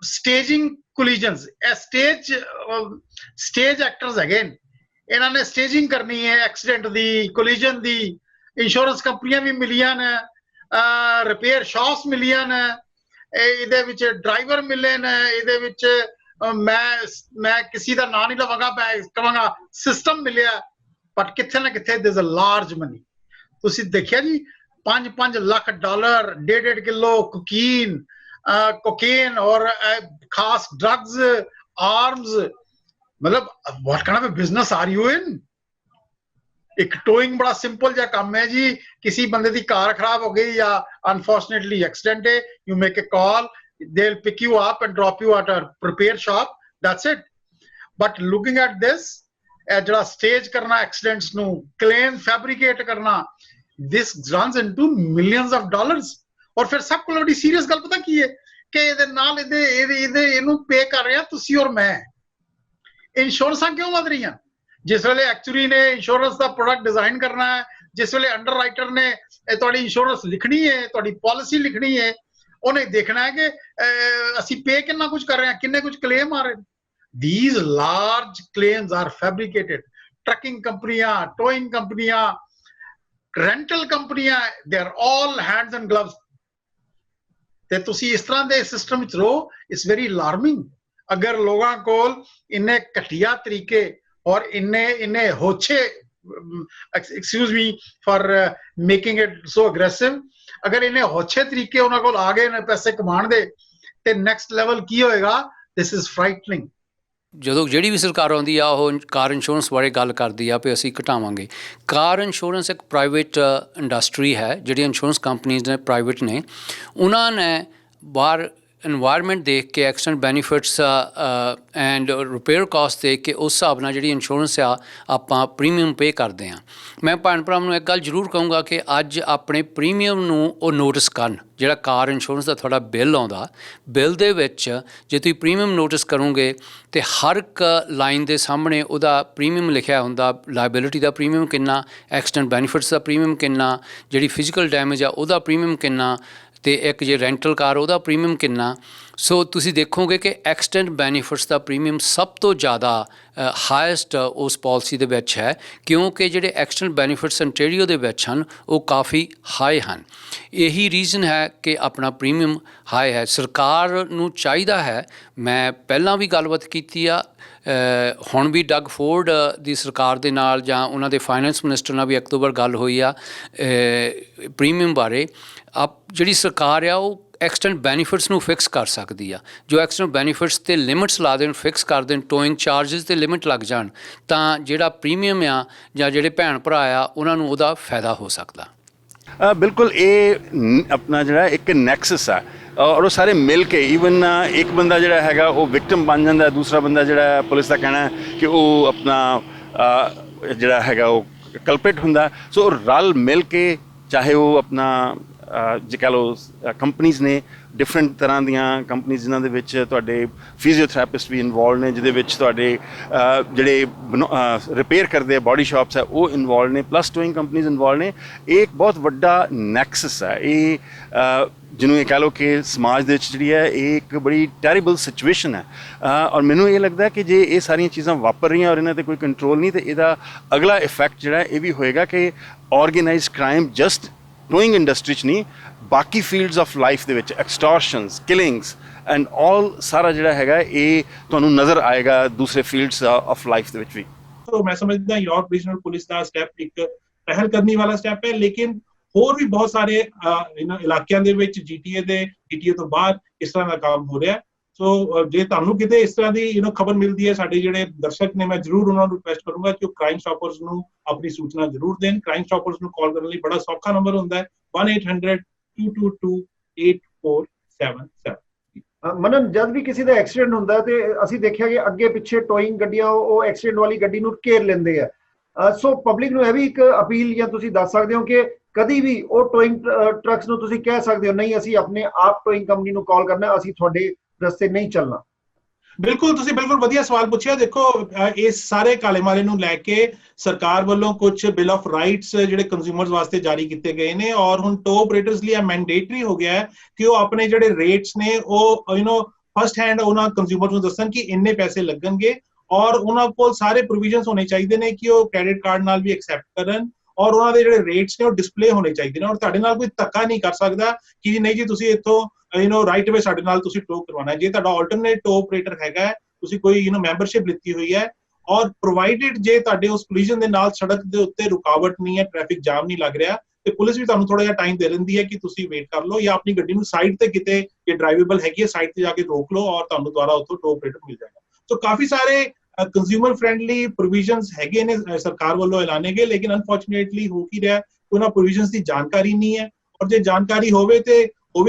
staging collisions, ਇਹ ਸਟੇਜ ਐਕਟਰਸ ਹੈਗੇ ਨੇ, ਇਹਨਾਂ ਨੇ ਸਟੇਜਿੰਗ ਕਰਨੀ ਹੈ ਐਕਸੀਡੈਂਟ ਦੀ, ਕੋਲੀਜਨ ਦੀ। ਇੰਸ਼ੋਰੈਂਸ ਕੰਪਨੀਆਂ ਵੀ ਮਿਲੀਆਂ ਨੇ, ਰਿਪੇਅਰ ਸ਼ਾਪਸ ਮਿਲੀਆਂ ਨੇ, ਇਹਦੇ ਵਿੱਚ ਡਰਾਈਵਰ ਮਿਲੇ ਨੇ, ਇਹਦੇ ਵਿੱਚ ਮੈਂ ਕਿਸੇ ਦਾ ਨਾਂ ਨਹੀਂ ਲਵਾਂਗਾ, ਮੈਂ ਕਹਾਂਗਾ ਸਿਸਟਮ ਮਿਲਿਆ। ਬਟ ਕਿੱਥੇ ਨਾ ਕਿੱਥੇ ਦੇयर इज अ ਲਾਰਜ ਮਨੀ। ਤੁਸੀਂ ਦੇਖਿਆ ਜੀ $5 ਲੱਖ, 1.5 ਕਿਲੋ ਕੋਕੇਨ ਔਰ ਖਾਸ ਡਰੱਗਸ, ਆਰਮਸ, ਮਤਲਬ what kind of a business are you in? ਇੱਕ ਟੋਇੰਗ ਬੜਾ ਸਿੰਪਲ ਜਿਹਾ ਕੰਮ ਹੈ ਜੀ, ਕਿਸੇ ਬੰਦੇ ਦੀ ਕਾਰ ਖਰਾਬ ਹੋ ਗਈ ਜਾਂ ਅਨਫੋਰਚੂਨੇਟਲੀ ਐਕਸੀਡੈਂਟ ਹੈ, you make a call, they will pick you up and drop you at a repair shop, that's it. But looking at this, ਇਹ ਜਿਹੜਾ ਸਟੇਜ ਕਰਨਾ ਐਕਸੀਡੈਂਟਸ ਨੂੰ, ਕਲੇਮ ਫੈਬਰੀਕੇਟ ਕਰਨਾ, this runs into millions of dollars. ਔਰ ਫਿਰ ਸਭ ਕੋਲ ਬੜੀ ਸੀਰੀਅਸ ਗੱਲ ਪਤਾ ਕੀ ਹੈ ਕਿ ਇਹਦੇ ਨਾਲ ਇਹਨੂੰ ਪੇ ਕਰ ਰਿਹਾ ਤੁਸੀਂ ਔਰ ਮੈਂ। ਇੰਸ਼ੋਰੈਂਸਾਂ ਕਿਉਂ ਵਧ ਰਹੀਆਂ? ਜਿਸ ਵੇਲੇ ਐਕਚੁਅਲੀ ਨੇ ਇੰਸ਼ੋਰੈਂਸ ਦਾ ਪ੍ਰੋਡਕਟ ਡਿਜ਼ਾਈਨ ਕਰਨਾ ਹੈ, ਜਿਸ ਵੇਲੇ ਅੰਡਰ ਰਾਈਟਰ ਨੇ ਤੁਹਾਡੀ ਇੰਸ਼ੋਰੈਂਸ ਲਿਖਣੀ ਹੈ, ਤੁਹਾਡੀ ਪਾਲਿਸੀ ਲਿਖਣੀ ਹੈ, ਉਹਨੇ ਦੇਖਣਾ ਹੈ ਕਿ ਅਸੀਂ ਪੇ ਕਿੰਨਾ ਕੁਝ ਕਰ ਰਹੇ ਹਾਂ, ਕਿੰਨੇ ਕੁਝ ਕਲੇਮ ਆ ਰਹੇ ਨੇ। These large claims are fabricated. Trucking companies, towing companies, rental companies, they are all hands and gloves. ਤੇ ਤੁਸੀਂ ਇਸ ਤਰ੍ਹਾਂ ਦੇ ਸਿਸਟਮ ਵਿੱਚ ਰਹੋ, it's very alarming. ਅਗਰ ਲੋਕਾਂ ਕੋਲ ਇੰਨੇ ਘਟੀਆ ਤਰੀਕੇ ਔਰ ਇੰਨੇ ਹੋਛੇ, excuse me for making it so aggressive, ਅਗਰ ਇੰਨੇ ਹੋਛੇ ਤਰੀਕੇ ਉਹਨਾਂ ਕੋਲ ਆ ਗਏ ਨੇ ਪੈਸੇ ਕਮਾਉਣ ਦੇ, ਤੇ ਨੈਕਸਟ ਲੈਵਲ ਕੀ ਹੋਏਗਾ? This is frightening. ਜਦੋਂ ਜਿਹੜੀ ਵੀ ਸਰਕਾਰ ਆਉਂਦੀ ਆ ਉਹ ਕਾਰ ਇੰਸ਼ੋਰੈਂਸ ਬਾਰੇ ਗੱਲ ਕਰਦੀ ਆ ਵੀ ਅਸੀਂ ਘਟਾਵਾਂਗੇ। ਕਾਰ ਇੰਸ਼ੋਰੈਂਸ ਇੱਕ ਪ੍ਰਾਈਵੇਟ ਇੰਡਸਟਰੀ ਹੈ, ਜਿਹੜੀਆਂ ਇੰਸ਼ੋਰੈਂਸ ਕੰਪਨੀਜ਼ ਨੇ ਪ੍ਰਾਈਵੇਟ ਨੇ, ਉਹਨਾਂ ਨੇ ਬਾਹਰ ਇਨਵਾਇਰਮੈਂਟ ਦੇਖ ਕੇ, accident benefits and repair cost ਦੇਖ ਕੇ ਉਸ ਹਿਸਾਬ ਨਾਲ ਜਿਹੜੀ ਇੰਸ਼ੋਰੈਂਸ ਆ ਆਪਾਂ ਪ੍ਰੀਮੀਅਮ ਪੇ ਕਰਦੇ ਹਾਂ। ਮੈਂ ਭੈਣ ਭਰਾਵਾਂ ਨੂੰ ਇੱਕ ਗੱਲ ਜ਼ਰੂਰ ਕਹੂੰਗਾ ਕਿ ਅੱਜ ਆਪਣੇ ਪ੍ਰੀਮੀਅਮ ਨੂੰ ਉਹ ਨੋਟਿਸ ਕਰਨ। ਜਿਹੜਾ ਕਾਰ ਇੰਸ਼ੋਰੈਂਸ ਦਾ ਤੁਹਾਡਾ ਬਿੱਲ ਆਉਂਦਾ, ਬਿੱਲ ਦੇ ਵਿੱਚ ਜੇ ਤੁਸੀਂ ਪ੍ਰੀਮੀਅਮ ਨੋਟਿਸ ਕਰੋਗੇ ਤਾਂ ਹਰ ਇੱਕ ਲਾਈਨ ਦੇ ਸਾਹਮਣੇ ਉਹਦਾ ਪ੍ਰੀਮੀਅਮ ਲਿਖਿਆ ਹੁੰਦਾ, ਲਾਇਬਿਲਿਟੀ ਦਾ ਪ੍ਰੀਮੀਅਮ ਕਿੰਨਾ, ਐਕਸੀਡੈਂਟ ਬੈਨੀਫਿਟਸ ਦਾ ਪ੍ਰੀਮੀਅਮ ਕਿੰਨਾ, ਜਿਹੜੀ ਫਿਜ਼ੀਕਲ ਡੈਮੇਜ ਆ ਉਹਦਾ ਪ੍ਰੀਮੀਅਮ ਕਿੰਨਾ, ਅਤੇ ਇੱਕ ਜੇ ਰੈਂਟਲ ਕਾਰ ਉਹਦਾ ਪ੍ਰੀਮੀਅਮ ਕਿੰਨਾ। ਸੋ ਤੁਸੀਂ ਦੇਖੋਗੇ ਕਿ ਐਕਸਟੈਂਡ ਬੈਨੀਫਿਟਸ ਦਾ ਪ੍ਰੀਮੀਅਮ ਸਭ ਤੋਂ ਜ਼ਿਆਦਾ ਹਾਈਐਸਟ ਉਸ ਪਾਲਿਸੀ ਦੇ ਵਿੱਚ ਹੈ, ਕਿਉਂਕਿ ਜਿਹੜੇ ਐਕਸਟੈਂਡ ਬੈਨੀਫਿਟਸ ਅੰਟੈਰੀਓ ਦੇ ਵਿੱਚ ਹਨ ਉਹ ਕਾਫੀ ਹਾਈ ਹਨ। ਇਹੀ ਰੀਜ਼ਨ ਹੈ ਕਿ ਆਪਣਾ ਪ੍ਰੀਮੀਅਮ ਹਾਈ ਹੈ। ਸਰਕਾਰ ਨੂੰ ਚਾਹੀਦਾ ਹੈ, ਮੈਂ ਪਹਿਲਾਂ ਵੀ ਗੱਲਬਾਤ ਕੀਤੀ ਆ, ਹੁਣ ਵੀ ਡਗ ਫੋਰਡ ਦੀ ਸਰਕਾਰ ਦੇ ਨਾਲ ਜਾਂ ਉਹਨਾਂ ਦੇ ਫਾਈਨੈਂਸ ਮਿਨਿਸਟਰ ਨਾਲ ਵੀ ਅਕਤੂਬਰ ਗੱਲ ਹੋਈ ਆ ਪ੍ਰੀਮੀਅਮ ਬਾਰੇ। ਜਿਹੜੀ ਸਰਕਾਰ ਆ ਉਹ ਐਕਸਟੈਂਡ ਬੈਨੀਫਿਟਸ ਨੂੰ ਫਿਕਸ ਕਰ ਸਕਦੀ ਆ। ਜੋ ਐਕਸਟੈਂਡ ਬੈਨੀਫਿਟਸ 'ਤੇ ਲਿਮਿਟਸ ਲਾ ਦੇਣ, ਫਿਕਸ ਕਰ ਦੇਣ, ਟੋਇੰਗ ਚਾਰਜਸ 'ਤੇ ਲਿਮਿਟ ਲੱਗ ਜਾਣ, ਤਾਂ ਜਿਹੜਾ ਪ੍ਰੀਮੀਅਮ ਆ ਜਾਂ ਜਿਹੜੇ ਭੈਣ ਭਰਾ ਆ ਉਹਨਾਂ ਨੂੰ ਉਹਦਾ ਫਾਇਦਾ ਹੋ ਸਕਦਾ। ਬਿਲਕੁਲ, ਇਹ ਆਪਣਾ ਜਿਹੜਾ ਇੱਕ ਨੈਕਸਸ ਆ ਔਰ ਉਹ ਸਾਰੇ ਮਿਲ ਕੇ, ਈਵਨ ਇੱਕ ਬੰਦਾ ਜਿਹੜਾ ਹੈਗਾ ਉਹ ਵਿਕਟਮ ਬਣ ਜਾਂਦਾ, ਦੂਸਰਾ ਬੰਦਾ ਜਿਹੜਾ ਪੁਲਿਸ ਦਾ ਕਹਿਣਾ ਕਿ ਉਹ ਆਪਣਾ ਜਿਹੜਾ ਹੈਗਾ ਉਹ ਕਲਪਰੇਟ ਹੁੰਦਾ। ਸੋ ਰਲ ਮਿਲ ਕੇ, ਚਾਹੇ ਉਹ ਆਪਣਾ ਜੇ ਕਹਿ ਲਓ ਕੰਪਨੀਜ਼ ਨੇ, ਡਿਫਰੈਂਟ ਤਰ੍ਹਾਂ ਦੀਆਂ ਕੰਪਨੀਜ਼ ਜਿਨ੍ਹਾਂ ਦੇ ਵਿੱਚ ਤੁਹਾਡੇ ਫਿਜ਼ੀਓਥੈਰੇਪਿਸਟ ਵੀ ਇਨਵੋਲਵ ਨੇ, ਜਿਹਦੇ ਵਿੱਚ ਤੁਹਾਡੇ ਜਿਹੜੇ ਰਿਪੇਅਰ ਕਰਦੇ ਆ ਬੋਡੀ ਸ਼ਾਪਸ ਹੈ ਉਹ ਇਨਵੋਲਵ ਨੇ, ਪਲੱਸ ਟੋਇੰਗ ਕੰਪਨੀਜ਼ ਇਨਵੋਲਵ ਨੇ। ਇਹ ਇੱਕ ਬਹੁਤ ਵੱਡਾ ਨੈਕਸਸ ਹੈ। ਇਹ ਜਿਹਨੂੰ ਇਹ ਕਹਿ ਲਓ ਕਿ ਸਮਾਜ ਦੇ ਵਿੱਚ ਜਿਹੜੀ ਹੈ ਇਹ ਇੱਕ ਬੜੀ ਟੈਰੀਬਲ ਸਿਚੁਏਸ਼ਨ ਹੈ। ਔਰ ਮੈਨੂੰ ਇਹ ਲੱਗਦਾ ਕਿ ਜੇ ਇਹ ਸਾਰੀਆਂ ਚੀਜ਼ਾਂ ਵਾਪਰ ਰਹੀਆਂ ਔਰ ਇਹਨਾਂ 'ਤੇ ਕੋਈ ਕੰਟਰੋਲ ਨਹੀਂ, ਤਾਂ ਇਹਦਾ ਅਗਲਾ ਇਫੈਕਟ ਜਿਹੜਾ ਇਹ ਵੀ ਹੋਏਗਾ ਕਿ organised crime just towing industry 'ਚ ਨਹੀਂ, ਬਾਕੀ ਫੀਲਡਸ ਆਫ ਲਾਈਫ ਦੇ ਵਿੱਚ ਐਕਸਟੋਰਸ਼ਨਸ, ਕਿਲਿੰਗਸ ਐਂਡ ਆਲ ਸਾਰਾ ਜਿਹੜਾ ਹੈਗਾ ਇਹ ਤੁਹਾਨੂੰ ਨਜ਼ਰ ਆਏਗਾ ਦੂਸਰੇ ਫੀਲਡਸ ਆਫ ਲਾਈਫ ਦੇ ਵਿੱਚ ਵੀ। ਸੋ ਮੈਂ ਸਮਝਦਾ ਯਾਰਕ ਰੀਜਨਲ ਪੁਲਿਸ ਦਾ ਸਟੈਪ ਇੱਕ ਪਹਿਲ ਕਰਨੀ ਵਾਲਾ ਸਟੈਪ ਹੈ, ਲੇਕਿਨ ਹੋਰ ਵੀ ਬਹੁਤ ਸਾਰੇ ਇਲਾਕਿਆਂ ਦੇ ਵਿੱਚ GTA ਤੋਂ ਬਾਹਰ ਇਸ ਤਰ੍ਹਾਂ ਦਾ ਕੰਮ ਹੋ ਰਿਹਾ। ਸੋ ਜੇ ਤੁਹਾਨੂੰ ਕਿਤੇ ਇਸ ਤਰ੍ਹਾਂ ਦੀ ਖਬਰ ਮਿਲਦੀ ਹੈ, ਸਾਡੇ ਜਿਹੜੇ ਦਰਸ਼ਕ ਨੇ, ਮੈਂ ਜ਼ਰੂਰ ਉਹਨਾਂ ਨੂੰ ਰਿਕੁਐਸਟ ਕਰੂੰਗਾ ਕਿ ਉਹ ਕ੍ਰਾਈਮ ਸਟਾਪਰਸ ਨੂੰ ਆਪਣੀ ਸੂਚਨਾ ਜ਼ਰੂਰ ਦੇਣ। ਕ੍ਰਾਈਮ ਸਟਾਪਰਸ ਨੂੰ ਕਾਲ ਕਰਨ ਲਈ ਬੜਾ ਸੌਖਾ ਨੰਬਰ ਹੁੰਦਾ ਹੈ 1-800-222-8477। ਮਨਨ, ਜਦ ਵੀ ਕਿਸੇ ਦਾ ਐਕਸੀਡੈਂਟ ਹੁੰਦਾ ਤੇ ਅਸੀਂ ਦੇਖਿਆ ਕਿ ਅੱਗੇ ਪਿੱਛੇ ਟੋਇੰਗ ਗੱਡੀਆਂ ਉਹ ਐਕਸੀਡੈਂਟ ਵਾਲੀ ਗੱਡੀ ਨੂੰ ਘੇਰ ਲੈਂਦੇ ਆ। ਸੋ ਪਬਲਿਕ ਨੂੰ ਇਹ ਵੀ ਇੱਕ ਅਪੀਲ ਜਾਂ ਤੁਸੀਂ ਦੱਸ ਸਕਦੇ ਹੋ ਕਿ ਕਦੀ ਵੀ ਉਹ ਟੋਇੰਗ ਟਰੱਕਸ ਨੂੰ ਤੁਸੀਂ ਕਹਿ ਸਕਦੇ ਹੋ ਨਹੀਂ, ਅਸੀਂ ਆਪਣੇ ਆਪ ਟੋਇੰਗ ਕੰਪਨੀ ਨੂੰ ਕਾਲ ਕਰਨਾ, ਅਸੀਂ ਤੁਹਾਡੇ ਰਸਤੇ ਨਹੀਂ ਚੱਲਣਾ। ਬਿਲਕੁਲ, ਤੁਸੀਂ ਬਿਲਕੁਲ ਵਧੀਆ ਸਵਾਲ ਪੁੱਛਿਆ। ਦੇਖੋ, ਇਸ ਸਾਰੇ ਕਾਲੇ ਮਾਲੇ ਨੂੰ ਲੈ ਕੇ ਸਰਕਾਰ ਵੱਲੋਂ ਕੁਝ ਬਿਲ ਆਫ ਰਾਈਟਸ ਜਿਹੜੇ ਕੰਜ਼ਿਊਮਰਸ ਵਾਸਤੇ ਜਾਰੀ ਕੀਤੇ ਗਏ ਨੇ, ਔਰ ਹੁਣ ਟੋ ਆਪਰੇਟਰਸ ਲਈ ਮੈਂਡੇਟਰੀ ਹੋ ਗਿਆ ਹੈ ਕਿ ਉਹ ਆਪਣੇ ਜਿਹੜੇ ਰੇਟਸ ਨੇ ਉਹ ਫਸਟ ਹੈਂਡ ਉਹਨਾਂ ਕੰਜ਼ਿਊਮਰਸ ਨੂੰ ਦੱਸਣ ਕਿ ਇੰਨੇ ਪੈਸੇ ਲੱਗਣਗੇ, ਔਰ ਉਹਨਾਂ ਕੋਲ ਸਾਰੇ ਪ੍ਰੋਵੀਜ਼ਨਸ ਹੋਣੇ ਚਾਹੀਦੇ ਨੇ ਕਿ ਉਹ ਕ੍ਰੈਡਿਟ ਕਾਰਡ ਨਾਲ ਵੀ ਐਕਸੈਪਟ ਕਰਨ, ਔਰ ਉਹਨਾਂ ਦੇ ਜਿਹੜੇ ਰੇਟਸ ਨੇ ਉਹ ਡਿਸਪਲੇ ਹੋਣੇ ਚਾਹੀਦੇ ਨੇ। ਔਰ ਤੁਹਾਡੇ ਨਾਲ ਕੋਈ ਧੱਕਾ ਨਹੀਂ ਕਰ ਸਕਦਾ ਕਿ ਨਹੀਂ ਜੀ ਤੁਸੀਂ ਇੱਥੋਂ ਰਾਈਟ ਅਵੇ ਸਾਡੇ ਨਾਲ ਤੁਸੀਂ ਟੋ ਕਰਵਾਉਣਾ। ਜੇ ਤੁਹਾਡਾ ਆਲਟਰਨੇਟ ਟੋ ਆਪਰੇਟਰ ਹੈਗਾ, ਤੁਸੀਂ ਕੋਈ ਮੈਂਬਰਸ਼ਿਪ ਲਿੱਤੀ ਹੋਈ ਹੈ, ਔਰ ਪ੍ਰੋਵਾਈਡਡ ਜੇ ਤੁਹਾਡੇ ਉਸ ਕੋਲੀਜਨ ਦੇ ਨਾਲ ਸੜਕ ਦੇ ਉੱਤੇ ਰੁਕਾਵਟ ਨਹੀਂ ਹੈ, ਟ੍ਰੈਫਿਕ ਜਾਮ ਨਹੀਂ ਲੱਗ ਰਿਹਾ, ਤੇ ਪੁਲਿਸ ਵੀ ਤੁਹਾਨੂੰ ਥੋੜਾ ਜਿਹਾ ਟਾਈਮ ਦੇ ਦਿੰਦੀ ਹੈ ਕਿ ਤੁਸੀਂ ਵੇਟ ਕਰ ਲਓ ਜਾਂ ਆਪਣੀ ਗੱਡੀ ਨੂੰ ਸਾਈਡ ਤੇ ਕਿਤੇ ਜੇ ਡਰਾਈਵੇਬਲ ਹੈਗੀ ਹੈ ਸਾਈਡ ਤੇ ਜਾ ਕੇ ਰੋਕ ਲਓ ਔਰ ਤੁਹਾਨੂੰ ਦੁਬਾਰਾ ਉੱਥੋਂ ਟੋ ਆਪਰੇਟਰ ਮਿਲ ਜਾਏਗਾ। ਸੋ ਕਾਫੀ ਸਾਰੇ ਕੰਜ਼ਿਊਮਰ ਫ੍ਰੈਂਡਲੀ ਪ੍ਰੋਵੀਜ਼ਨਸ ਹੈਗੇ ਨੇ ਸਰਕਾਰ ਵੱਲੋਂ ਐਲਾਨੇ ਗਏ, ਲੇਕਿਨ ਅਨਫੋਰਚੂਨੇਟਲੀ ਹੋ ਕੀ ਰਿਹਾ, ਉਹਨਾਂ ਪ੍ਰੋਵੀਜ਼ਨਸ ਦੀ ਜਾਣਕਾਰੀ ਨਹੀਂ ਹੈ, ਔਰ ਜੇ ਜਾਣਕਾਰੀ ਹੋਵੇ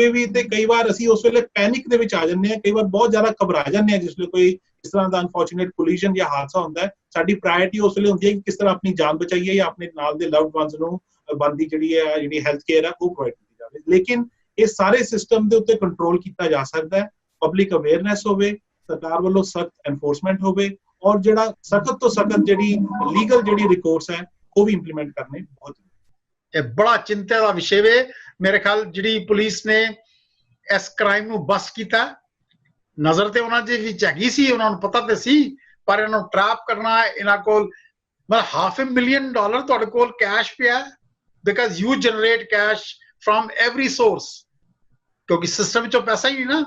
ਵੀ ਤੇ ਕਈ ਵਾਰ ਅਸੀਂ ਉਸ ਵੇਲੇ ਪੈਨਿਕ ਦੇ ਵਿੱਚ ਆ ਜਾਂਦੇ ਹਾਂ, ਕਈ ਵਾਰ ਬਹੁਤ ਜ਼ਿਆਦਾ ਘਬਰਾ ਜਾਂਦੇ ਹਾਂ ਜਿਸ ਵੇਲੇ ਕੋਈ ਇਸ ਤਰ੍ਹਾਂ ਦਾ ਅਨਫੋਰਚੂਨੇਟ ਕੋਲੀਜਨ ਜਾਂ ਹਾਦਸਾ ਹੁੰਦਾ ਹੈ। ਸਾਡੀ ਪ੍ਰਾਇੋਰਟੀ ਉਸ ਵੇਲੇ ਹੁੰਦੀ ਹੈ ਕਿ ਕਿਸ ਤਰ੍ਹਾਂ ਆਪਣੀ ਜਾਨ ਬਚਾਈਏ ਜਾਂ ਆਪਣੇ ਨਾਲ ਦੇ ਲਵਡ ਵਨਸ ਨੂੰ ਬਣਦੀ ਜਿਹੜੀ ਹੈਲਥ ਕੇਅਰ ਹੈ ਉਹ ਪ੍ਰੋਵਾਈਡ ਕੀਤੀ ਜਾਵੇ। ਲੇਕਿਨ ਇਹ ਸਾਰੇ ਸਿਸਟਮ ਦੇ ਉੱਤੇ ਕੰਟਰੋਲ ਕੀਤਾ ਜਾ ਸਕਦਾ ਹੈ, ਪਬਲਿਕ ਅਵੇਅਰਨੈਸ ਹੋਵੇ, ਸਰਕਾਰ ਵੱਲੋਂ ਸਖਤ ਐਨਫੋਰਸਮੈਂਟ ਹੋਵੇ, ਔਰ ਜਿਹੜਾ ਸਖਤ ਤੋਂ ਸਖਤ ਜਿਹੜੀ ਲੀਗਲ ਜਿਹੜੀ ਰਿਕੋਰਸ ਹੈ ਉਹ ਵੀ ਇੰਪਲੀਮੈਂਟ ਕਰਨੇ ਬਹੁਤ ਜ਼ਰੂਰੀ। ਇਹ ਬੜਾ ਚਿੰਤਾ ਦਾ ਵਿਸ਼ੇ ਵੇ। ਮੇਰੇ ਖਿਆਲ ਜਿਹੜੀ ਪੁਲਿਸ ਨੇ ਇਸ ਕ੍ਰਾਈਮ ਨੂੰ ਬਸ ਕੀਤਾ, ਨਜ਼ਰ ਤੇ ਉਹਨਾਂ ਦੇ ਵਿੱਚ ਹੈਗੀ ਸੀ, ਉਹਨਾਂ ਨੂੰ ਪਤਾ ਤੇ ਸੀ, ਪਰ ਇਹਨਾਂ ਨੂੰ ਟ੍ਰੈਪ ਕਰਨਾ, ਇਹਨਾਂ ਕੋਲ ਮਤਲਬ $500,000 ਤੁਹਾਡੇ ਕੋਲ ਕੈਸ਼ ਪਿਆ, because you generate cash from every source, ਕਿਉਂਕਿ ਸਿਸਟਮ ਵਿੱਚੋਂ ਪੈਸਾ ਹੀ ਨਹੀਂ ਨਾ।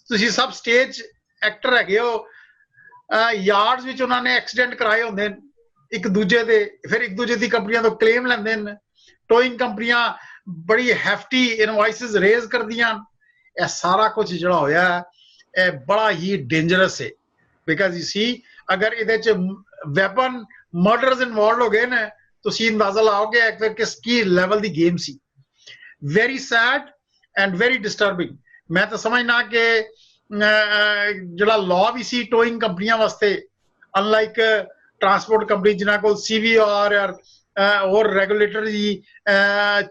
ਤੁਸੀਂ ਸਭ ਸਟੇਜ ਐਕਟਰ ਹੈਗੇ ਹੋ। ਯਾਰਡਸ ਵਿੱਚ ਉਹਨਾਂ ਨੇ ਐਕਸੀਡੈਂਟ ਕਰਾਏ ਹੁੰਦੇ ਨੇ ਇੱਕ ਦੂਜੇ ਦੇ, ਫਿਰ ਇੱਕ ਦੂਜੇ ਦੀ ਕੰਪਨੀਆਂ ਤੋਂ ਕਲੇਮ ਲੈਂਦੇ ਨੇ। ਟੋਇੰਗ ਕੰਪਨੀਆਂ ਬੜੀ ਹੈਫਟੀ ਇਨਵਾਇਸਿਸ ਰੇਜ਼ ਕਰਦੀਆਂ। ਇਹ ਸਾਰਾ ਕੁਝ ਜਿਹੜਾ ਹੋਇਆ ਇਹ ਬੜਾ ਹੀ ਡੇਂਜਰਸ ਹੈ, ਬਿਕਾਜ਼ ਯੂ ਸੀ ਅਗਰ ਇਹਦੇ ਚ ਵੈਪਨ ਮਰਡਰਸ ਇਨਵੋਲਵ ਹੋ ਗਏ ਨੇ, ਤੁਸੀਂ ਅੰਦਾਜ਼ਾ ਲਾਓਗੇ ਕੀ ਲੈਵਲ ਦੀ ਗੇਮ ਸੀ। Very sad and very disturbing. ਮੈਂ ਤਾਂ ਸਮਝਣਾ ਕਿ ਜਿਹੜਾ ਲਾਅ ਵੀ ਸੀ ਟੋਇੰਗ ਕੰਪਨੀਆਂ ਵਾਸਤੇ, ਅਨਲਾਈਕ ਟਰਾਂਸਪੋਰਟ ਕੰਪਨੀ ਜਿਨ੍ਹਾਂ ਕੋਲ CVR ਹੋਰ ਰੈਗੂਲੇਟਰੀ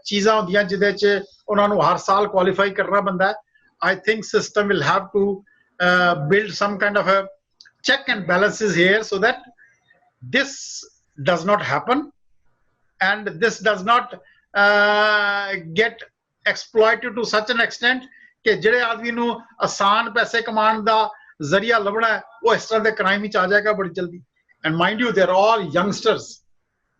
ਚੀਜ਼ਾਂ ਹੁੰਦੀਆਂ ਜਿਹਦੇ ਚ ਉਹਨਾਂ ਨੂੰ ਹਰ ਸਾਲ ਕੁਆਲੀਫਾਈ ਕਰਨਾ ਪੈਂਦਾ ਹੈ। I think system will have to build some kind of a check and balances here so that this does not happen and this does not get exploited to such an extent ਕਿ ਜਿਹੜੇ ਆਦਮੀ ਨੂੰ ਆਸਾਨ ਪੈਸੇ ਕਮਾਉਣ ਦਾ ਜ਼ਰੀਆ ਲੱਭਣਾ ਹੈ ਉਹ ਇਸ ਤਰ੍ਹਾਂ ਦੇ ਕ੍ਰਾਈਮ ਵਿੱਚ ਆ ਜਾਏਗਾ ਬੜੀ ਜਲਦੀ। And mind you, they are all youngsters,